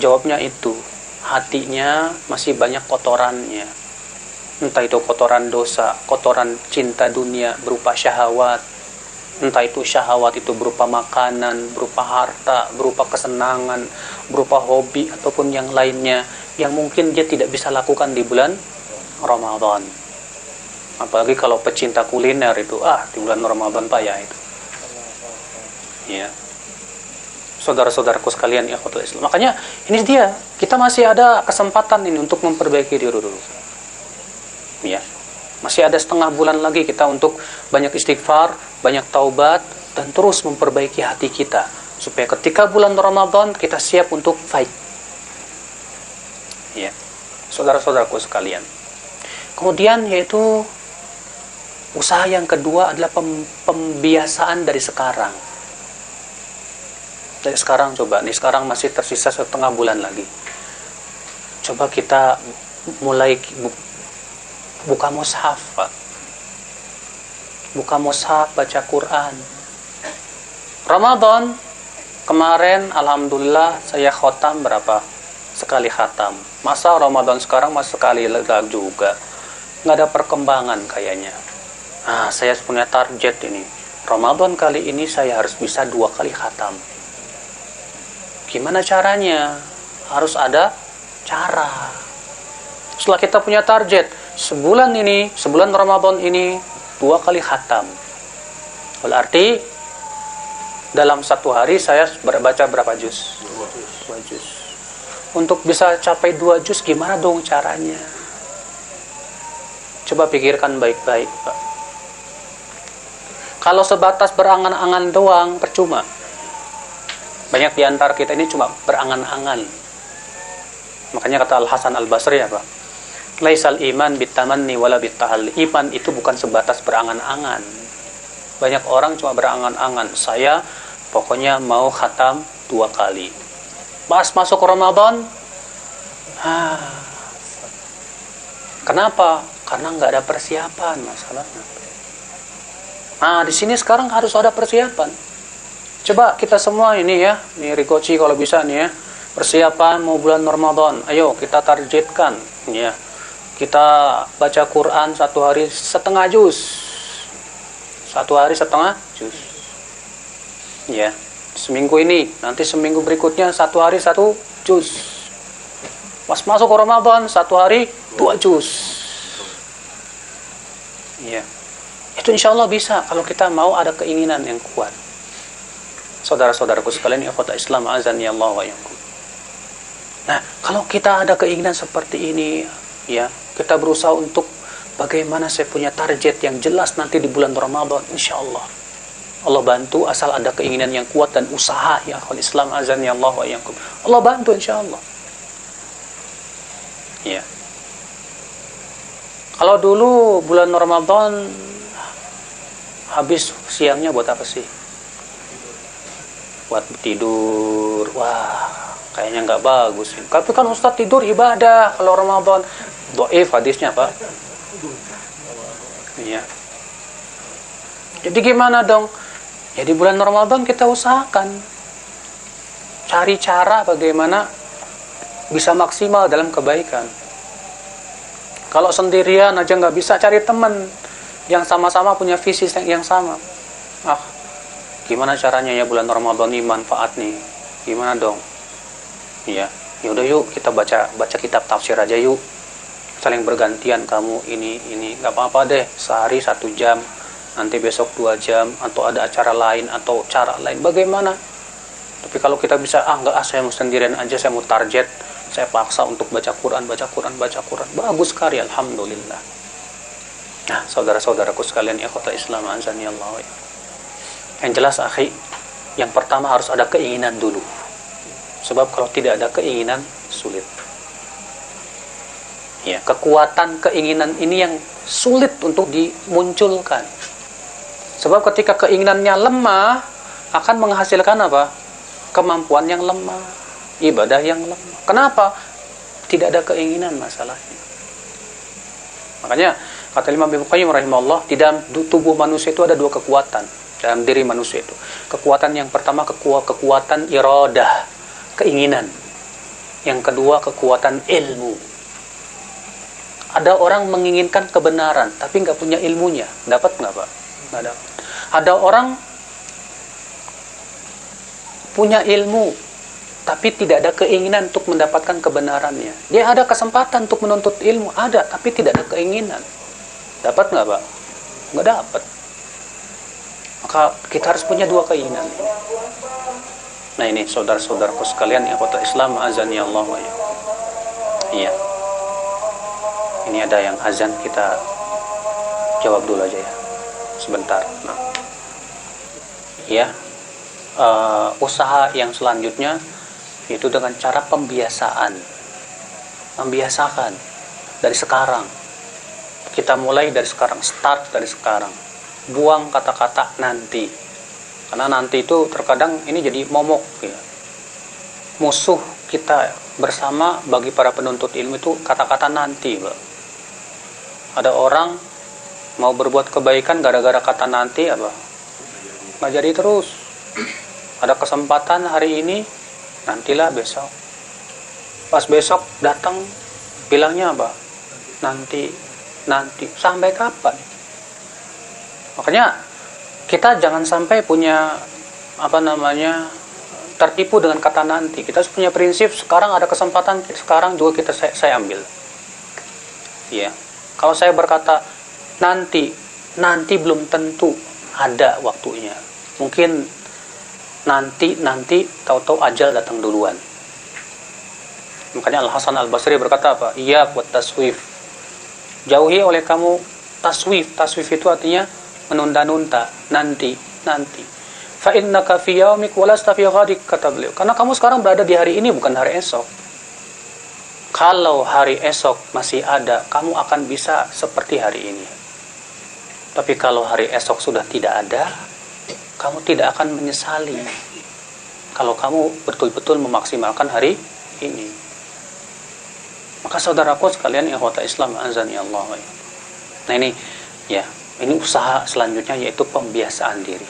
Jawabnya itu, hatinya masih banyak kotorannya. Entah itu kotoran dosa, kotoran cinta dunia berupa syahwat. Entah itu syahwat itu berupa makanan, berupa harta, berupa kesenangan, berupa hobi, ataupun yang lainnya, yang mungkin dia tidak bisa lakukan di bulan Ramadan. Apalagi kalau pecinta kuliner itu, di bulan Ramadan payah itu. Ya. Saudara-saudaraku sekalian, ikhwatul Islam. Makanya ini dia, kita masih ada kesempatan ini untuk memperbaiki diri dulu. Ya. Masih ada setengah bulan lagi kita untuk banyak istighfar, banyak taubat, dan terus memperbaiki hati kita. Supaya ketika bulan Ramadan kita siap untuk fight. Ya. Saudara-saudaraku sekalian. Kemudian yaitu usaha yang kedua adalah pembiasaan dari sekarang. Dari sekarang coba, nih sekarang masih tersisa setengah bulan lagi. Coba kita mulai buka mushaf, Pak. Buka mushaf, baca Quran. Ramadan kemarin alhamdulillah saya khatam berapa? Sekali khatam. Masa Ramadan sekarang masih sekali lagi juga. Nggak ada perkembangan kayaknya. Saya punya target ini. Ramadan kali ini saya harus bisa 2 kali khatam. Gimana caranya? Harus ada cara. Setelah kita punya target, sebulan Ramadan ini 2 kali khatam. Berarti dalam 1 hari saya baca berapa juz? 2 juz. Untuk bisa capai 2 juz gimana dong caranya? Coba pikirkan baik-baik, Pak. Kalau sebatas berangan-angan doang, percuma. Banyak di antara kita ini cuma berangan-angan. Makanya kata Al-Hasan Al-Basri apa? Laisal iman bitamanni wala bitahalli. Iman itu bukan sebatas berangan-angan. Banyak orang cuma berangan-angan. Saya pokoknya mau khatam 2 kali. Pas masuk Ramadan, kenapa? Karena nggak ada persiapan masalahnya. Di sini sekarang harus ada persiapan. Coba kita semua ini ya, nih Rikoci kalau bisa nih ya, persiapan mau bulan Ramadan. Ayo kita targetkan ya. Kita baca Quran 1 hari setengah juz. 1 hari setengah juz. Ya. Seminggu ini, nanti seminggu berikutnya 1 hari 1 juz. Pas masuk Ramadan 1 hari 2 juz. Ya. Itu insya Allah bisa kalau kita mau ada keinginan yang kuat. Saudara-saudaraku sekalian, ikhwata Islam azani Allah wa iyyakum. Nah, kalau kita ada keinginan seperti ini, ya, kita berusaha untuk bagaimana saya punya target yang jelas nanti di bulan Ramadan, insya Allah. Allah bantu asal ada keinginan yang kuat dan usaha, ya ikhwata Islam azani Allah wa iyyakum. Allah bantu insya Allah. Ya. Kalau dulu bulan Ramadan habis siangnya buat apa sih? Buat tidur. Wah, kayaknya nggak bagus. Tapi kan Ustaz tidur ibadah kalau Ramadan. Dhaif hadisnya, Pak. Iya. Jadi gimana dong? Jadi bulan Ramadan kita usahakan cari cara bagaimana bisa maksimal dalam kebaikan. Kalau sendirian aja nggak bisa, cari teman yang sama-sama punya visi yang sama. Gimana caranya ya bulan Ramadan ini manfaat nih? Gimana dong? Iya, yaudah yuk kita baca kitab tafsir aja yuk. Saling bergantian, kamu ini nggak apa-apa deh, sehari 1 jam, nanti besok 2 jam, atau ada acara lain atau cara lain. Bagaimana? Tapi kalau kita bisa, saya mau sendirian aja, saya mau target, saya paksa untuk baca Quran. Bagus sekali, alhamdulillah. Nah, saudara-saudaraku sekalian, ikhwata Islam azani Allah. Yang jelas, akhi, yang pertama harus ada keinginan dulu. Sebab kalau tidak ada keinginan, sulit. Ya, kekuatan keinginan ini yang sulit untuk dimunculkan. Sebab ketika keinginannya lemah, akan menghasilkan apa? Kemampuan yang lemah, ibadah yang lemah. Kenapa? Tidak ada keinginan masalahnya. Makanya kata Imam Ibnu Qayyim rahimahullah, di dalam tubuh manusia itu ada 2 kekuatan dalam diri manusia itu. Kekuatan yang pertama kekuatan iradah, keinginan. Yang kedua kekuatan ilmu. Ada orang menginginkan kebenaran tapi nggak punya ilmunya, dapat nggak, Pak? Nggak dapat. Ada orang punya ilmu tapi tidak ada keinginan untuk mendapatkan kebenarannya. Dia ada kesempatan untuk menuntut ilmu, ada, tapi tidak ada keinginan. Dapat nggak, Pak? Nggak dapat. Maka kita harus punya 2 keinginan. Nah ini saudara-saudaraku sekalian, ikhwatul Islam azani Allah wa iyyakum. Iya. Ini ada yang azan, kita jawab dulu aja ya. Sebentar. Nah. Iya. Usaha yang selanjutnya itu dengan cara pembiasaan. Membiasakan dari sekarang. Kita mulai dari sekarang, start dari sekarang. Buang kata-kata nanti. Karena nanti itu terkadang ini jadi momok ya. Musuh kita bersama bagi para penuntut ilmu itu kata-kata nanti, Pak. Ada orang mau berbuat kebaikan gara-gara kata nanti apa? Nggak jadi terus. Ada kesempatan hari ini, nantilah besok. Pas besok datang bilangnya apa? Nanti. Sampai kapan? Makanya kita jangan sampai punya tertipu dengan kata nanti. Kita harus punya prinsip, sekarang ada kesempatan, sekarang juga saya ambil. Ya. Kalau saya berkata nanti belum tentu ada waktunya. Mungkin nanti tahu-tahu ajal datang duluan. Makanya Al Hasan Al Basri berkata apa? Iya buat taswif. Jauhi oleh kamu taswif. Taswif itu artinya menunda-nunda, nanti. Fa innaka fi yaumik wa lasta fi ghadik, kata beliau. Karena kamu sekarang berada di hari ini, bukan hari esok. Kalau hari esok masih ada, kamu akan bisa seperti hari ini. Tapi kalau hari esok sudah tidak ada, kamu tidak akan menyesali. Kalau kamu betul-betul memaksimalkan hari ini. Maka saudaraku sekalian, ikhwata Islam azani Allah. Nah ini usaha selanjutnya, yaitu pembiasaan diri.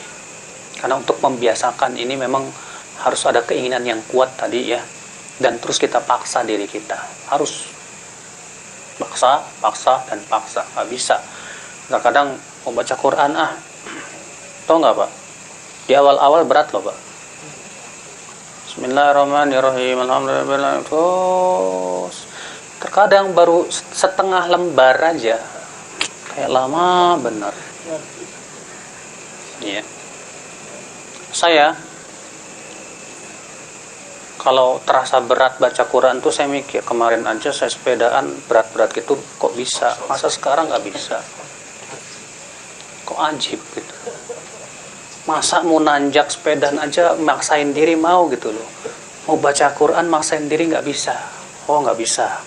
Karena untuk membiasakan ini memang harus ada keinginan yang kuat tadi ya. Dan terus kita paksa diri kita. Harus paksa. Nggak bisa. Kadang mau baca Quran tahu nggak, Pak? Di awal-awal berat loh, Pak. Bismillahirrahmanirrahim. Alhamdulillah. Terus terkadang baru setengah lembar aja Kayak lama benar. Iya. Saya kalau terasa berat baca Quran tuh saya mikir, kemarin aja saya sepedaan berat-berat gitu, kok bisa? Masa sekarang nggak bisa? Kok ajib gitu? Masa mau nanjak sepedaan aja maksain diri mau gitu loh? Mau baca Quran maksain diri nggak bisa? Oh nggak bisa,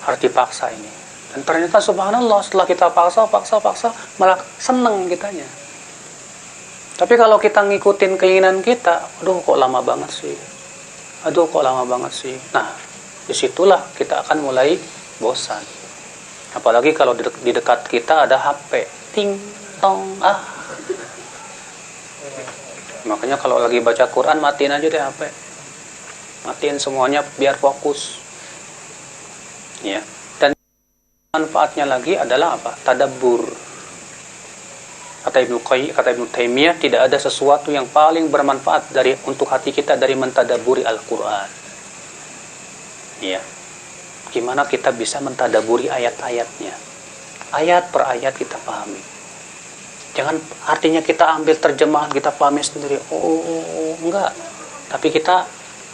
harus dipaksa ini. Dan ternyata subhanallah setelah kita paksa malah seneng kitanya. Tapi kalau kita ngikutin keinginan kita, aduh kok lama banget sih. Nah, disitulah kita akan mulai bosan. Apalagi kalau di dekat kita ada HP, ting tong Makanya kalau lagi baca Quran matiin aja deh HP. Matiin semuanya biar fokus. Ya. Dan manfaatnya lagi adalah apa? Tadabbur. Kata Ibnu Taimiyah, tidak ada sesuatu yang paling bermanfaat untuk hati kita dari mentadaburi Al-Quran. Ya. Gimana kita bisa mentadaburi ayat-ayatnya? Ayat per ayat kita pahami. Jangan artinya kita ambil terjemahan, kita pahami sendiri. Enggak. Tapi kita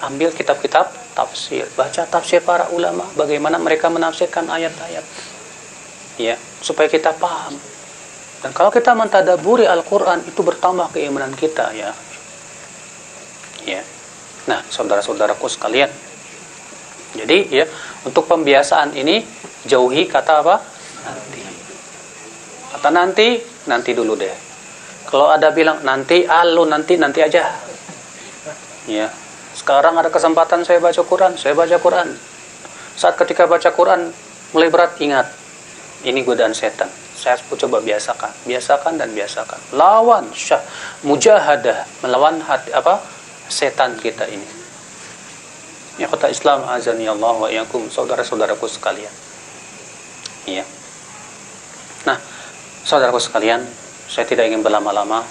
ambil kitab-kitab tafsir, baca tafsir para ulama, bagaimana mereka menafsirkan ayat-ayat. Ya, supaya kita paham. Dan kalau kita mentadaburi Al-Quran, itu bertambah keimanan kita, ya. Ya. Nah, saudara-saudaraku sekalian. Jadi, ya, untuk pembiasaan ini, jauhi kata apa? Nanti. Kata nanti dulu deh. Kalau ada bilang nanti aja. Ya. Sekarang ada kesempatan saya baca Quran. Saat ketika baca Quran, mulai berat, ingat. Ini godaan setan. Saya coba biasakan. Lawan mujahadah, melawan hati setan kita ini. Ya kata Islam azani Allah wa iyyakum, saudara-saudaraku sekalian. Iya. Nah, saudaraku sekalian, saya tidak ingin berlama-lama.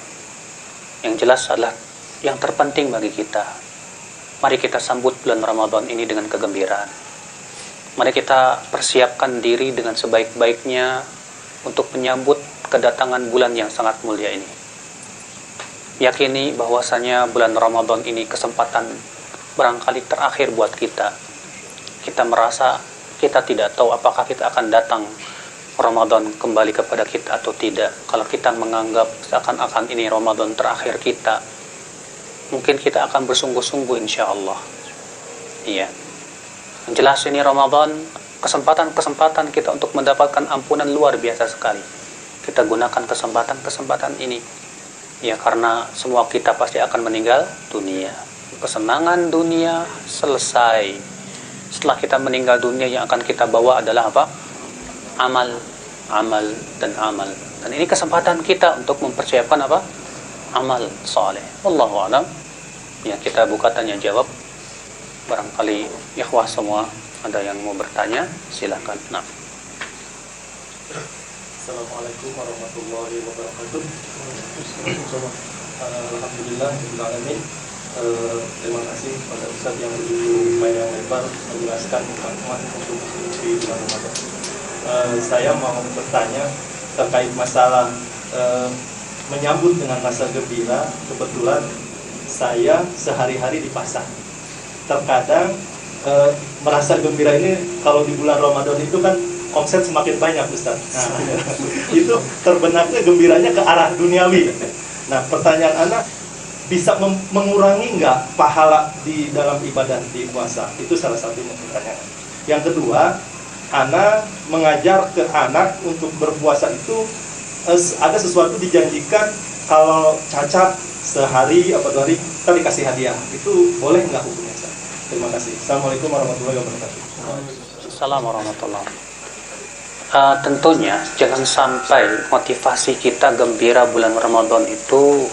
Yang jelas adalah yang terpenting bagi kita. Mari kita sambut bulan Ramadan ini dengan kegembiraan. Mari kita persiapkan diri dengan sebaik-baiknya untuk menyambut kedatangan bulan yang sangat mulia ini. Yakini bahwasanya bulan Ramadan ini kesempatan barangkali terakhir buat kita. Kita merasa kita tidak tahu apakah kita akan datang Ramadan kembali kepada kita atau tidak. Kalau kita menganggap seakan-akan ini Ramadan terakhir kita, mungkin kita akan bersungguh-sungguh insya Allah. Iya. Yang jelas ini Ramadan, kesempatan kita untuk mendapatkan ampunan luar biasa sekali. Kita gunakan kesempatan ini. Ya, karena semua kita pasti akan meninggal dunia. Kesenangan dunia selesai. Setelah kita meninggal dunia, yang akan kita bawa adalah apa? Amal. Dan ini kesempatan kita untuk mempersiapkan apa? Amal saleh. Wallahu a'lam. Ya, kita buka tanya jawab. Barangkali ikhwah semua ada yang mau bertanya, silakan. Nah. Assalamualaikum warahmatullahi wabarakatuh. Alhamdulillah, alamin. Terima kasih kepada Ustaz yang begitu panjang lebar menjelaskan manfaat untuk mengikuti bulan Ramadan. Saya mau bertanya terkait masalah menyambut dengan rasa gembira. Kebetulan saya sehari-hari di pasar. Terkadang merasa gembira ini kalau di bulan Ramadan itu kan omset semakin banyak, Ustaz. Nah, itu terbenaknya gembiranya ke arah duniawi. Nah, pertanyaan anak, bisa mengurangi nggak pahala di dalam ibadah di puasa? Itu salah satunya pertanyaan. Yang kedua, anak mengajar ke anak untuk berpuasa itu ada sesuatu dijanjikan kalau cacat sehari atau 2 hari kita dikasih hadiah. Itu boleh nggak hukumnya, Ustaz? Terima kasih. Assalamualaikum warahmatullahi wabarakatuh. Assalamualaikum warahmatullahi wabarakatuh. Tentunya jangan sampai motivasi kita gembira bulan Ramadan itu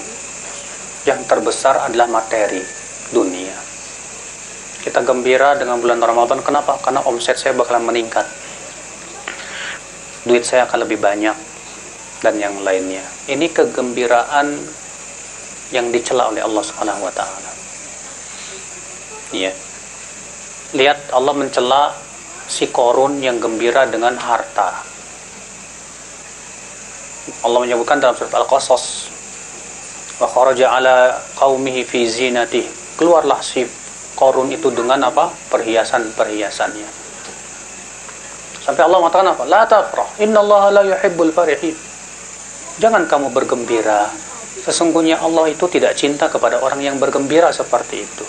yang terbesar adalah materi dunia. Kita gembira dengan bulan Ramadan, kenapa? Karena omset saya bakalan meningkat, duit saya akan lebih banyak, dan yang lainnya. Ini kegembiraan yang dicela oleh Allah Subhanahu wa taala. Iya. Lihat, Allah mencela si Korun yang gembira dengan harta. Allah menyebutkan dalam surat Al-Qasas, wa kharaja ala qaumihi fi zinatihi, keluarlah si Qarun itu dengan apa? Perhiasan-perhiasannya. Sampai Allah mengatakan apa? La tafrah, innallaha la yuhibbul farihin. Jangan kamu bergembira, sesungguhnya Allah itu tidak cinta kepada orang yang bergembira seperti itu.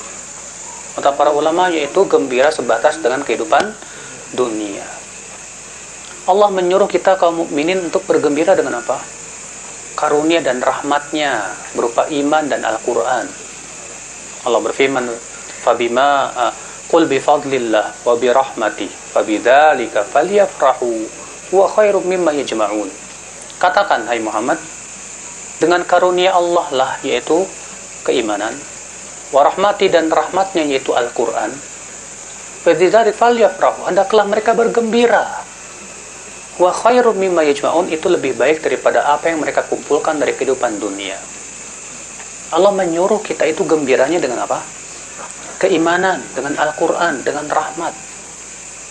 Kata para ulama, yaitu gembira sebatas dengan kehidupan dunia. Allah menyuruh kita kaum mukminin untuk bergembira dengan apa? Karunia dan rahmatnya berupa iman dan Al-Quran. Allah berfirman, fabima qul bifadlillah wa birahmatih fabidzalika falyafrahu wa khairum mimma yajma'un. Katakan, hai Muhammad, dengan karunia Allah lah, yaitu keimanan, wa rahmati, dan rahmatnya yaitu Al-Quran, fabidzalika falyafrahu, hendaklah mereka bergembira. Wa khairum mimma yajma'un, itu lebih baik daripada apa yang mereka kumpulkan dari kehidupan dunia. Allah menyuruh kita itu gembiranya dengan apa? Keimanan, dengan Al-Quran, dengan rahmat.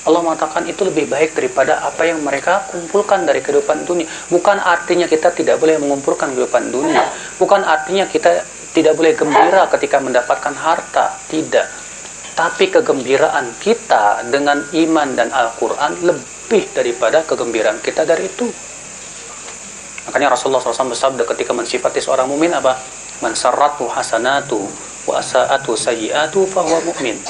Allah mengatakan itu lebih baik daripada apa yang mereka kumpulkan dari kehidupan dunia. Bukan artinya kita tidak boleh mengumpulkan kehidupan dunia. Bukan artinya kita tidak boleh gembira ketika mendapatkan harta. Tidak. Tapi kegembiraan kita dengan iman dan Al-Quran lebih daripada kegembiraan kita dari itu. Makanya Rasulullah SAW bersabda ketika mensifati seorang mukmin apa? Man sarratu hasanatu wa asa'atu sayyi'atu fahuwa mu'min.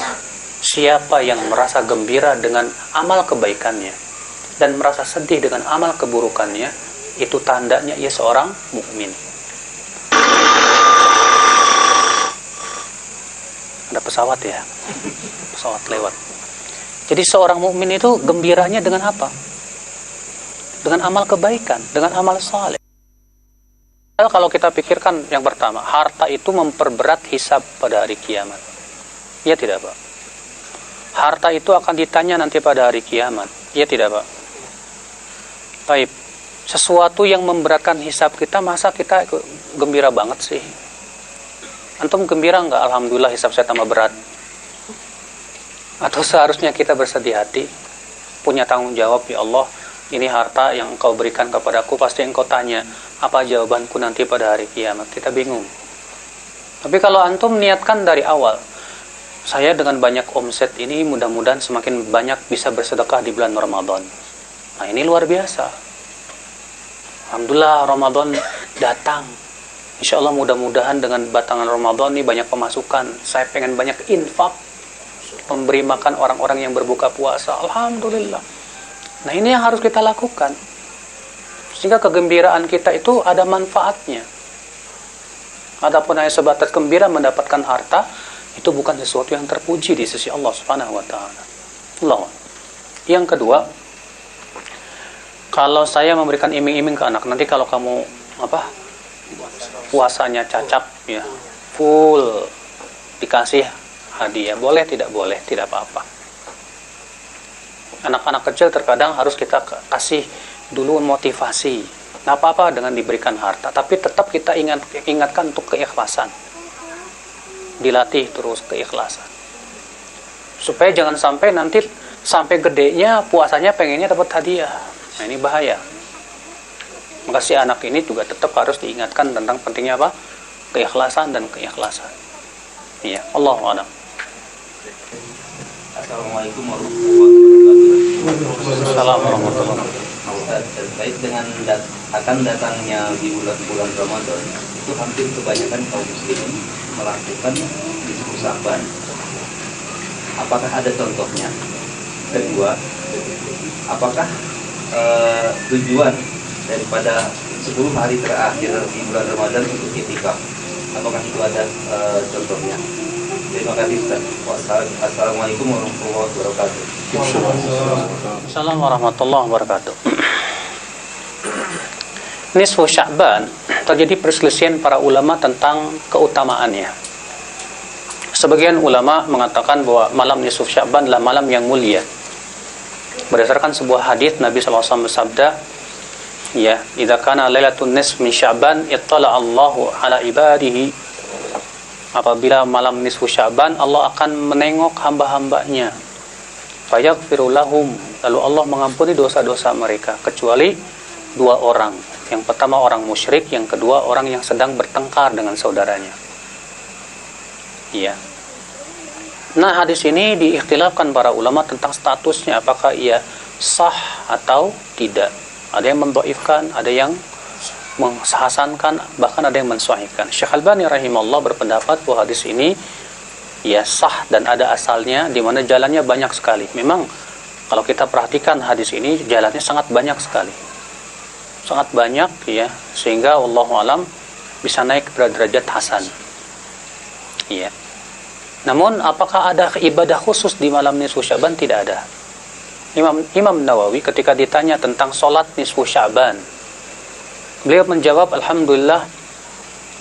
Siapa yang merasa gembira dengan amal kebaikannya dan merasa sedih dengan amal keburukannya, itu tandanya ia seorang mukmin. Ada pesawat ya? Pesawat lewat. Jadi seorang mukmin itu gembiranya dengan apa? Dengan amal kebaikan, dengan amal saleh. Kalau kita pikirkan yang pertama, harta itu memperberat hisab pada hari kiamat. Ya tidak, Pak? Harta itu akan ditanya nanti pada hari kiamat. Ya tidak, Pak? Baik. Sesuatu yang memberatkan hisab kita, masa kita gembira banget sih? Antum gembira enggak? Alhamdulillah hisab saya tambah berat. Atau seharusnya kita bersedih hati, punya tanggung jawab, ya Allah, ini harta yang engkau berikan kepadaku, pasti engkau tanya, apa jawabanku nanti pada hari kiamat. Kita bingung. Tapi kalau antum niatkan dari awal, saya dengan banyak omset ini mudah-mudahan semakin banyak bisa bersedekah di bulan Ramadan. Nah, ini luar biasa. Alhamdulillah Ramadan datang. Insya Allah mudah-mudahan dengan batangan Ramadan ini banyak pemasukan. Saya pengen banyak infak, memberi makan orang-orang yang berbuka puasa. Alhamdulillah. Nah, ini yang harus kita lakukan. Sehingga kegembiraan kita itu ada manfaatnya. Adapun hanya sebatas gembira mendapatkan harta, itu bukan sesuatu yang terpuji di sisi Allah Subhanahu wa taala. Allah. Yang kedua, kalau saya memberikan iming-iming ke anak, nanti kalau kamu puasanya cacat ya, full dikasih hadiah, boleh tidak boleh, tidak apa-apa. Anak-anak kecil terkadang harus kita kasih dulu motivasi. Nggak apa-apa dengan diberikan harta, tapi tetap kita ingatkan untuk keikhlasan. Dilatih terus keikhlasan. Supaya jangan sampai nanti sampai gedenya puasanya pengennya dapat hadiah. Nah, ini bahaya. Maka si anak ini juga tetap harus diingatkan tentang pentingnya apa? Keikhlasan dan keikhlasan. Iya, Allahu a'lam. Assalamualaikum warahmatullahi wabarakatuh. Assalamualaikum warahmatullahi wabarakatuh. Ustaz, terkait dengan akan datangnya di bulan Ramadan, itu hampir kebanyakan kaum muslimin melakukan nisfu Sya'ban. Apakah ada contohnya? Kedua, apakah tujuan daripada 10 hari terakhir di bulan Ramadan untuk i'tikaf? Apakah itu ada contohnya? Terima kasih Ustaz. Assalamualaikum warahmatullahi wabarakatuh. Assalamualaikum warahmatullahi wabarakatuh. Nisfu Sya'ban, terjadi perselisihan para ulama tentang keutamaannya. Sebagian ulama mengatakan bahwa malam nisfu Sya'ban adalah malam yang mulia. Berdasarkan sebuah hadis Nabi SAW bersabda, ya, idza kana lailatun nisf min Sya'ban ittala Allahu ala ibadihi. Apabila malam nisfu Sya'ban, Allah akan menengok hamba-hambanya. Fayaghfiru lahum, lalu Allah mengampuni dosa-dosa mereka kecuali 2 orang, Yang pertama orang musyrik, yang kedua orang yang sedang bertengkar dengan saudaranya. Iya. Nah, hadis ini diikhtilafkan para ulama tentang statusnya, apakah ia sah atau tidak. Ada yang mendhaifkan, ada yang menghasankan, bahkan ada yang mensahihkan. Syekh Albani rahimahullah berpendapat bahwa hadis ini ya sah dan ada asalnya, di mana jalannya banyak sekali. Memang kalau kita perhatikan hadis ini jalannya sangat banyak sekali. Sangat banyak ya, sehingga wallahu alam bisa naik kepada derajat hasan. Iya. Namun apakah ada ibadah khusus di malam nisfu Sya'ban? Tidak ada. Imam Nawawi ketika ditanya tentang sholat nisfu Sya'ban, beliau menjawab alhamdulillah.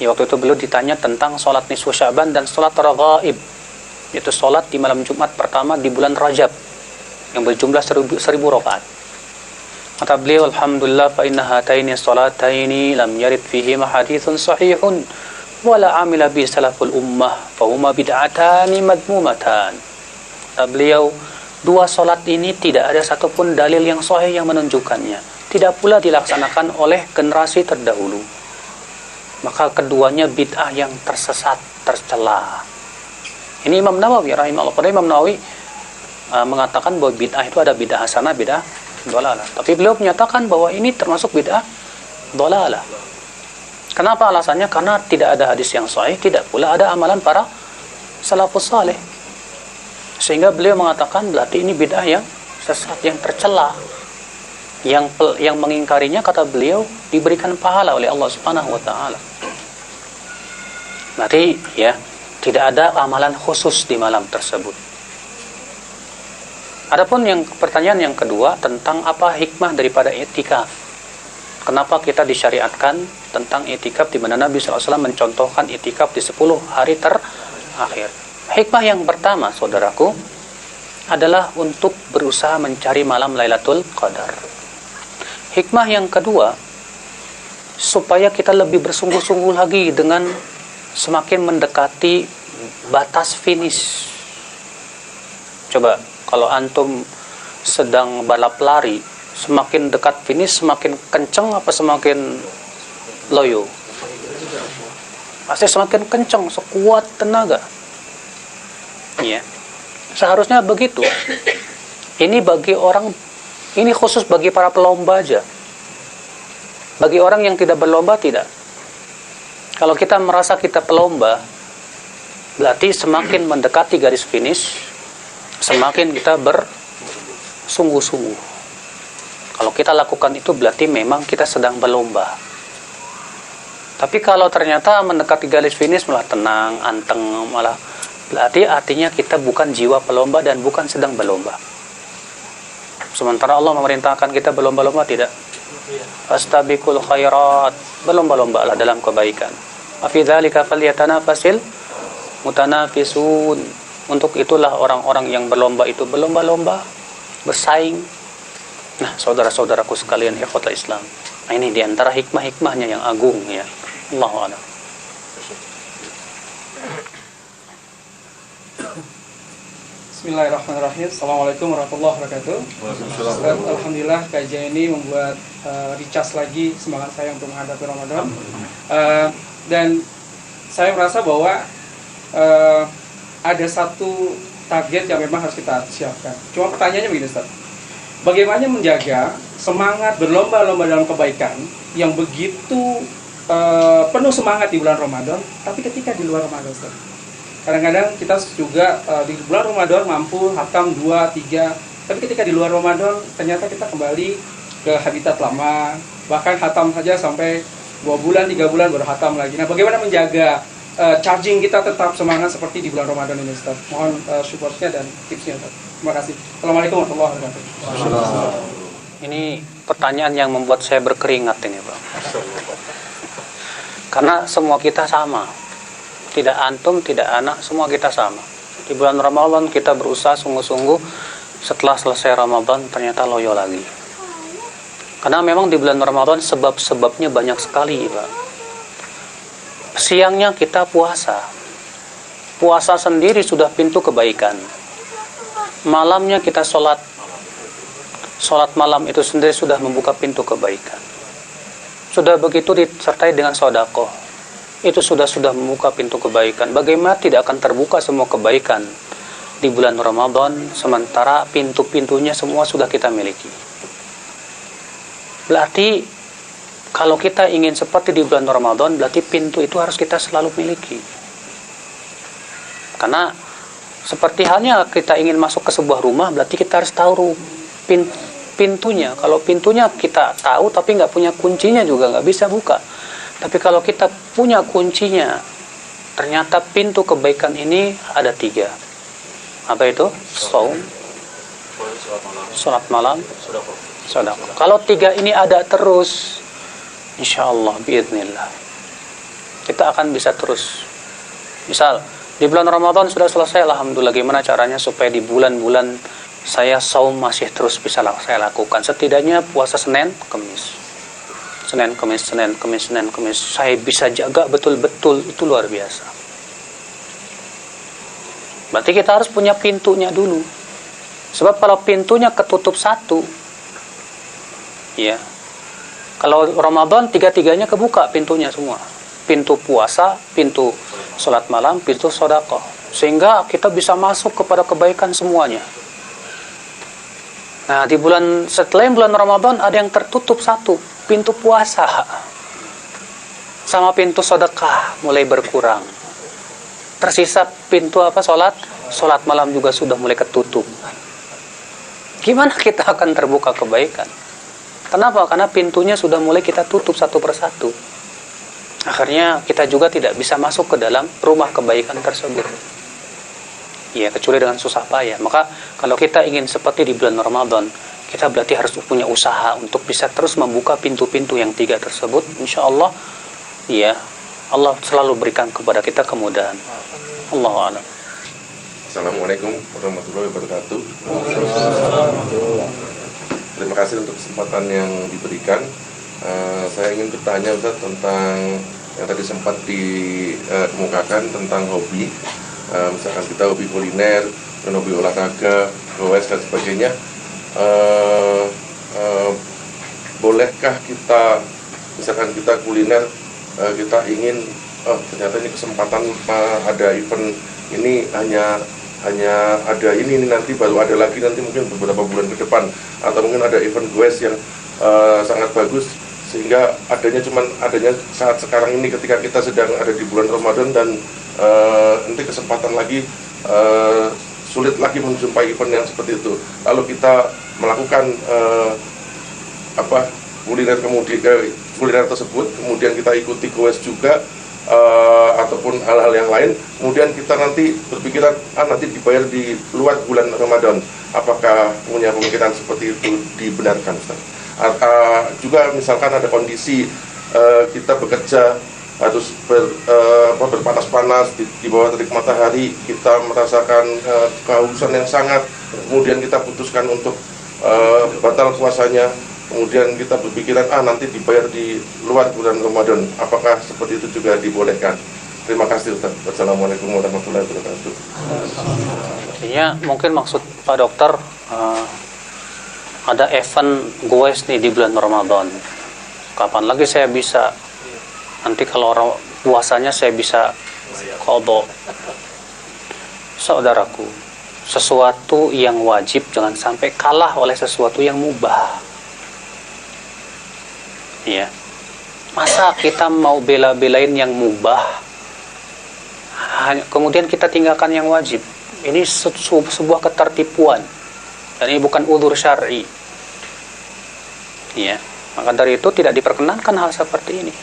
Ya, waktu itu beliau ditanya tentang sholat nisfu Sya'ban dan sholat raghaib, yaitu sholat di malam Jumat pertama di bulan Rajab yang berjumlah 1000 rakaat. Kata beliau, alhamdulillah fa inna hataini sholataini lam yarid fihi haditsun sahihun wala amila bi salaful ummah fahuma bid'atani madmumatan. Kata beliau, dua solat ini tidak ada satupun dalil yang sahih yang menunjukkannya, tidak pula dilaksanakan oleh generasi terdahulu, maka keduanya bid'ah yang tersesat, tercela. Ini Imam Nawawi rahimahullah. Padahal Imam Nawawi mengatakan bahwa bid'ah itu ada bid'ah hasanah, bid'ah dhalalah, tapi beliau menyatakan bahwa ini termasuk bid'ah dhalalah. Kenapa alasannya? Karena tidak ada hadis yang sahih, tidak pula ada amalan para salafus saleh. Sehingga beliau mengatakan berarti ini bid'ah yang sesat, yang tercela. Yang mengingkarinya, kata beliau, diberikan pahala oleh Allah Subhanahu wa taala. Berarti ya, tidak ada amalan khusus di malam tersebut. Adapun yang pertanyaan yang kedua tentang apa hikmah daripada i'tikaf. Kenapa kita disyariatkan tentang i'tikaf, di mana Nabi SAW mencontohkan i'tikaf di 10 hari terakhir. Hikmah yang pertama, saudaraku, adalah untuk berusaha mencari malam Lailatul Qadar. Hikmah yang kedua, supaya kita lebih bersungguh-sungguh lagi dengan semakin mendekati batas finish. Coba, kalau antum sedang balap lari, semakin dekat finish semakin kenceng apa semakin loyo? Pasti semakin kenceng, sekuat tenaga. Ya, seharusnya begitu. Ini bagi orang, ini khusus bagi para pelomba aja. Bagi orang yang tidak berlomba tidak. Kalau kita merasa kita pelomba, berarti semakin mendekati garis finish, semakin kita bersungguh-sungguh. Kalau kita lakukan itu berarti memang kita sedang berlomba. Tapi kalau ternyata mendekati garis finish malah tenang, anteng, malah berarti artinya kita bukan jiwa pelomba dan bukan sedang berlomba. Sementara Allah memerintahkan kita berlomba-lomba, tidak? Fastabiqul khairat, berlomba-lombalah dalam kebaikan. Afi dzalika falyatanafasil mutanafisun. Untuk itulah orang-orang yang berlomba itu berlomba-lomba, bersaing. Nah, saudara-saudaraku sekalian, ikhwatul Islam, nah, ini diantara hikmah-hikmahnya yang agung ya. Allahu a'lam. Bismillahirrahmanirrahim. Assalamualaikum warahmatullahi wabarakatuh. Alhamdulillah kajian ini membuat recharge lagi semangat saya untuk menghadapi Ramadan. Dan saya merasa bahwa ada satu target yang memang harus kita siapkan. Cuma pertanyaannya begini, Ustaz. Bagaimana menjaga semangat berlomba-lomba dalam kebaikan yang begitu penuh semangat di bulan Ramadan, tapi ketika di luar Ramadan, Ustaz? Kadang-kadang kita juga di bulan Ramadan mampu hatam 2, 3, tapi ketika di luar Ramadan ternyata kita kembali ke habitat lama, bahkan hatam saja sampai 2 bulan, 3 bulan baru hatam lagi. Nah, bagaimana menjaga charging kita tetap semangat seperti di bulan Ramadan ini, Ustaz? Mohon supportnya dan tipsnya, Ustaz. Terima kasih. Assalamualaikum warahmatullahi wabarakatuh. Ini pertanyaan yang membuat saya berkeringat ini, Pak. Karena semua kita sama. Tidak antum, tidak anak, semua kita sama. Di bulan Ramadan kita berusaha sungguh-sungguh, setelah selesai Ramadan ternyata loyo lagi. Karena memang di bulan Ramadan sebab-sebabnya banyak sekali, Pak. Siangnya kita puasa. Puasa sendiri sudah pintu kebaikan. Malamnya kita sholat malam itu sendiri sudah membuka pintu kebaikan. sudah begitu disertai dengan sedekah, itu sudah membuka pintu kebaikan. Bagaimana tidak akan terbuka semua kebaikan di bulan Ramadan sementara pintu-pintunya semua sudah kita miliki? Berarti kalau kita ingin seperti di bulan Ramadan, berarti pintu itu harus kita selalu miliki. Karena seperti halnya kita ingin masuk ke sebuah rumah, berarti kita harus tahu pintunya. Kalau pintunya kita tahu tapi nggak punya kuncinya juga nggak bisa buka. Tapi kalau kita punya kuncinya, ternyata pintu kebaikan ini ada 3. Apa itu? Saum, salat malam, sedekah. Kalau 3 ini ada terus, insya Allah, biiznillah, kita akan bisa terus. Misal, di bulan Ramadan sudah selesai, alhamdulillah. Gimana caranya supaya di bulan-bulan saya saum masih terus bisa saya lakukan? Setidaknya puasa Senin, Kamis. Senin, Kamis, Senin, Kamis, Senin, Kamis. Saya bisa jaga betul-betul, itu luar biasa. Berarti kita harus punya pintunya dulu. Sebab kalau pintunya ketutup satu, ya, kalau Ramadan 3-3-nya kebuka pintunya semua. Pintu puasa, pintu salat malam, pintu sedekah. Sehingga kita bisa masuk kepada kebaikan semuanya. Nah, di setelah bulan Ramadan ada yang tertutup satu, pintu puasa sama pintu sedekah mulai berkurang. Tersisa pintu apa? Salat malam juga sudah mulai ketutup. Gimana kita akan terbuka kebaikan? Kenapa? Karena pintunya sudah mulai kita tutup satu persatu. Akhirnya kita juga tidak bisa masuk ke dalam rumah kebaikan tersebut. Ya, kecuali dengan susah payah. Maka kalau kita ingin seperti di bulan Ramadan, kita berarti harus punya usaha untuk bisa terus membuka pintu-pintu yang 3 tersebut. Insya Allah, ya, Allah selalu berikan kepada kita kemudahan. Allahu a'lam. Assalamualaikum warahmatullahi wabarakatuh. Terima kasih untuk kesempatan yang diberikan. Saya ingin bertanya Ustaz tentang yang tadi sempat dikemukakan tentang hobi. Misalkan kita hobi kuliner, hobi olahraga, goes dan sebagainya. Bolehkah kita, misalkan kita kuliner, kita ingin, ternyata ini kesempatan ada event ini hanya ada ini nanti baru ada lagi nanti mungkin beberapa bulan ke depan, atau mungkin ada event goes yang sangat bagus sehingga adanya saat sekarang ini ketika kita sedang ada di bulan Ramadan dan nanti kesempatan lagi sulit lagi menjumpai event yang seperti itu, lalu kita melakukan kuliner tersebut, kemudian kita ikuti goes juga ataupun hal-hal yang lain, kemudian kita nanti berpikiran nanti dibayar di luar bulan Ramadan. Apakah punya pemikiran seperti itu dibenarkan, Ustaz? Juga misalkan ada kondisi kita bekerja harus berpanas-panas di bawah terik matahari, kita merasakan kehausan yang sangat, kemudian kita putuskan untuk batal puasanya, kemudian kita berpikiran nanti dibayar di luar bulan Ramadan. Apakah seperti itu juga dibolehkan? Terima kasih Ustaz. Wassalamualaikum warahmatullahi wabarakatuh. Ya, mungkin maksud Pak Dokter ada event goes nih di bulan Ramadan. Kapan lagi saya bisa? Nanti kalau puasanya saya bisa qadha. Saudaraku, sesuatu yang wajib jangan sampai kalah oleh sesuatu yang mubah. Ya. Masa kita mau bela-belain yang mubah, kemudian kita tinggalkan yang wajib? Ini sebuah ketertipuan. Dan ini bukan udzur syar'i. Ya. Maka dari itu tidak diperkenankan hal seperti ini.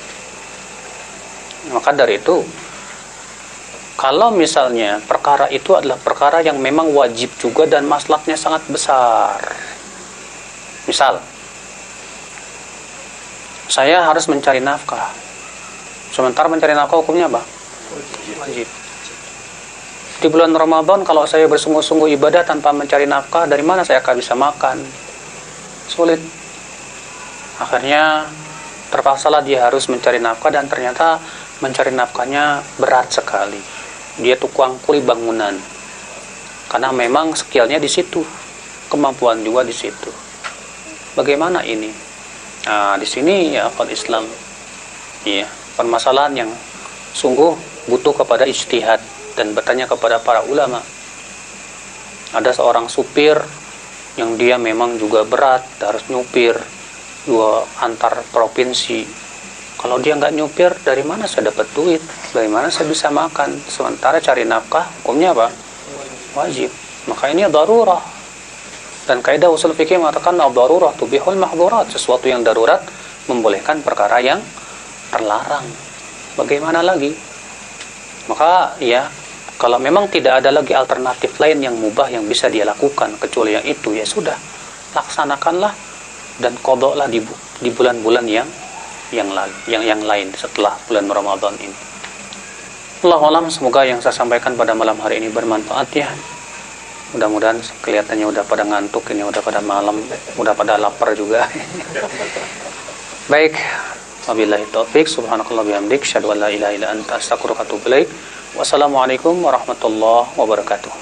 Maka dari itu, kalau misalnya perkara itu adalah perkara yang memang wajib juga dan maslahatnya sangat besar. Misal, saya harus mencari nafkah. Sementara mencari nafkah hukumnya apa? Wajib. Di bulan Ramadan kalau saya bersungguh-sungguh ibadah tanpa mencari nafkah, dari mana saya akan bisa makan? Sulit. Akhirnya terpaksalah dia harus mencari nafkah, dan ternyata mencari nafkahnya berat sekali. Dia tukang kuli bangunan. Karena memang skillnya di situ, kemampuan juga di situ. Bagaimana ini? Nah, di sini ya akal Islam, ya, permasalahan yang sungguh butuh kepada ijtihad dan bertanya kepada para ulama. Ada seorang supir yang dia memang juga berat, harus nyupir dua antar provinsi. Kalau dia nggak nyupir, dari mana saya dapat duit? Dari mana saya bisa makan? Sementara cari nafkah, hukumnya apa? Wajib. Maka ini darurah. Dan kaidah usul fikih mengatakan ad-darurah tubihul mahdhurat. Sesuatu yang darurat membolehkan perkara yang terlarang. Bagaimana lagi? Maka ya, kalau memang tidak ada lagi alternatif lain yang mubah yang bisa dia lakukan kecuali yang itu, ya sudah, laksanakanlah dan qadha di bulan-bulan yang lain setelah bulan Ramadan ini. Allahu a'lam, semoga yang saya sampaikan pada malam hari ini bermanfaat ya. Mudah-mudahan kelihatannya udah pada ngantuk ini, udah pada malam, udah pada lapar juga. Baik, wabillahi taufik, subhanakallah bihamdik, syahadu an la ilaha illa anta astaghfiruka wa atubu ilaik. Wassalamualaikum warahmatullahi wabarakatuh.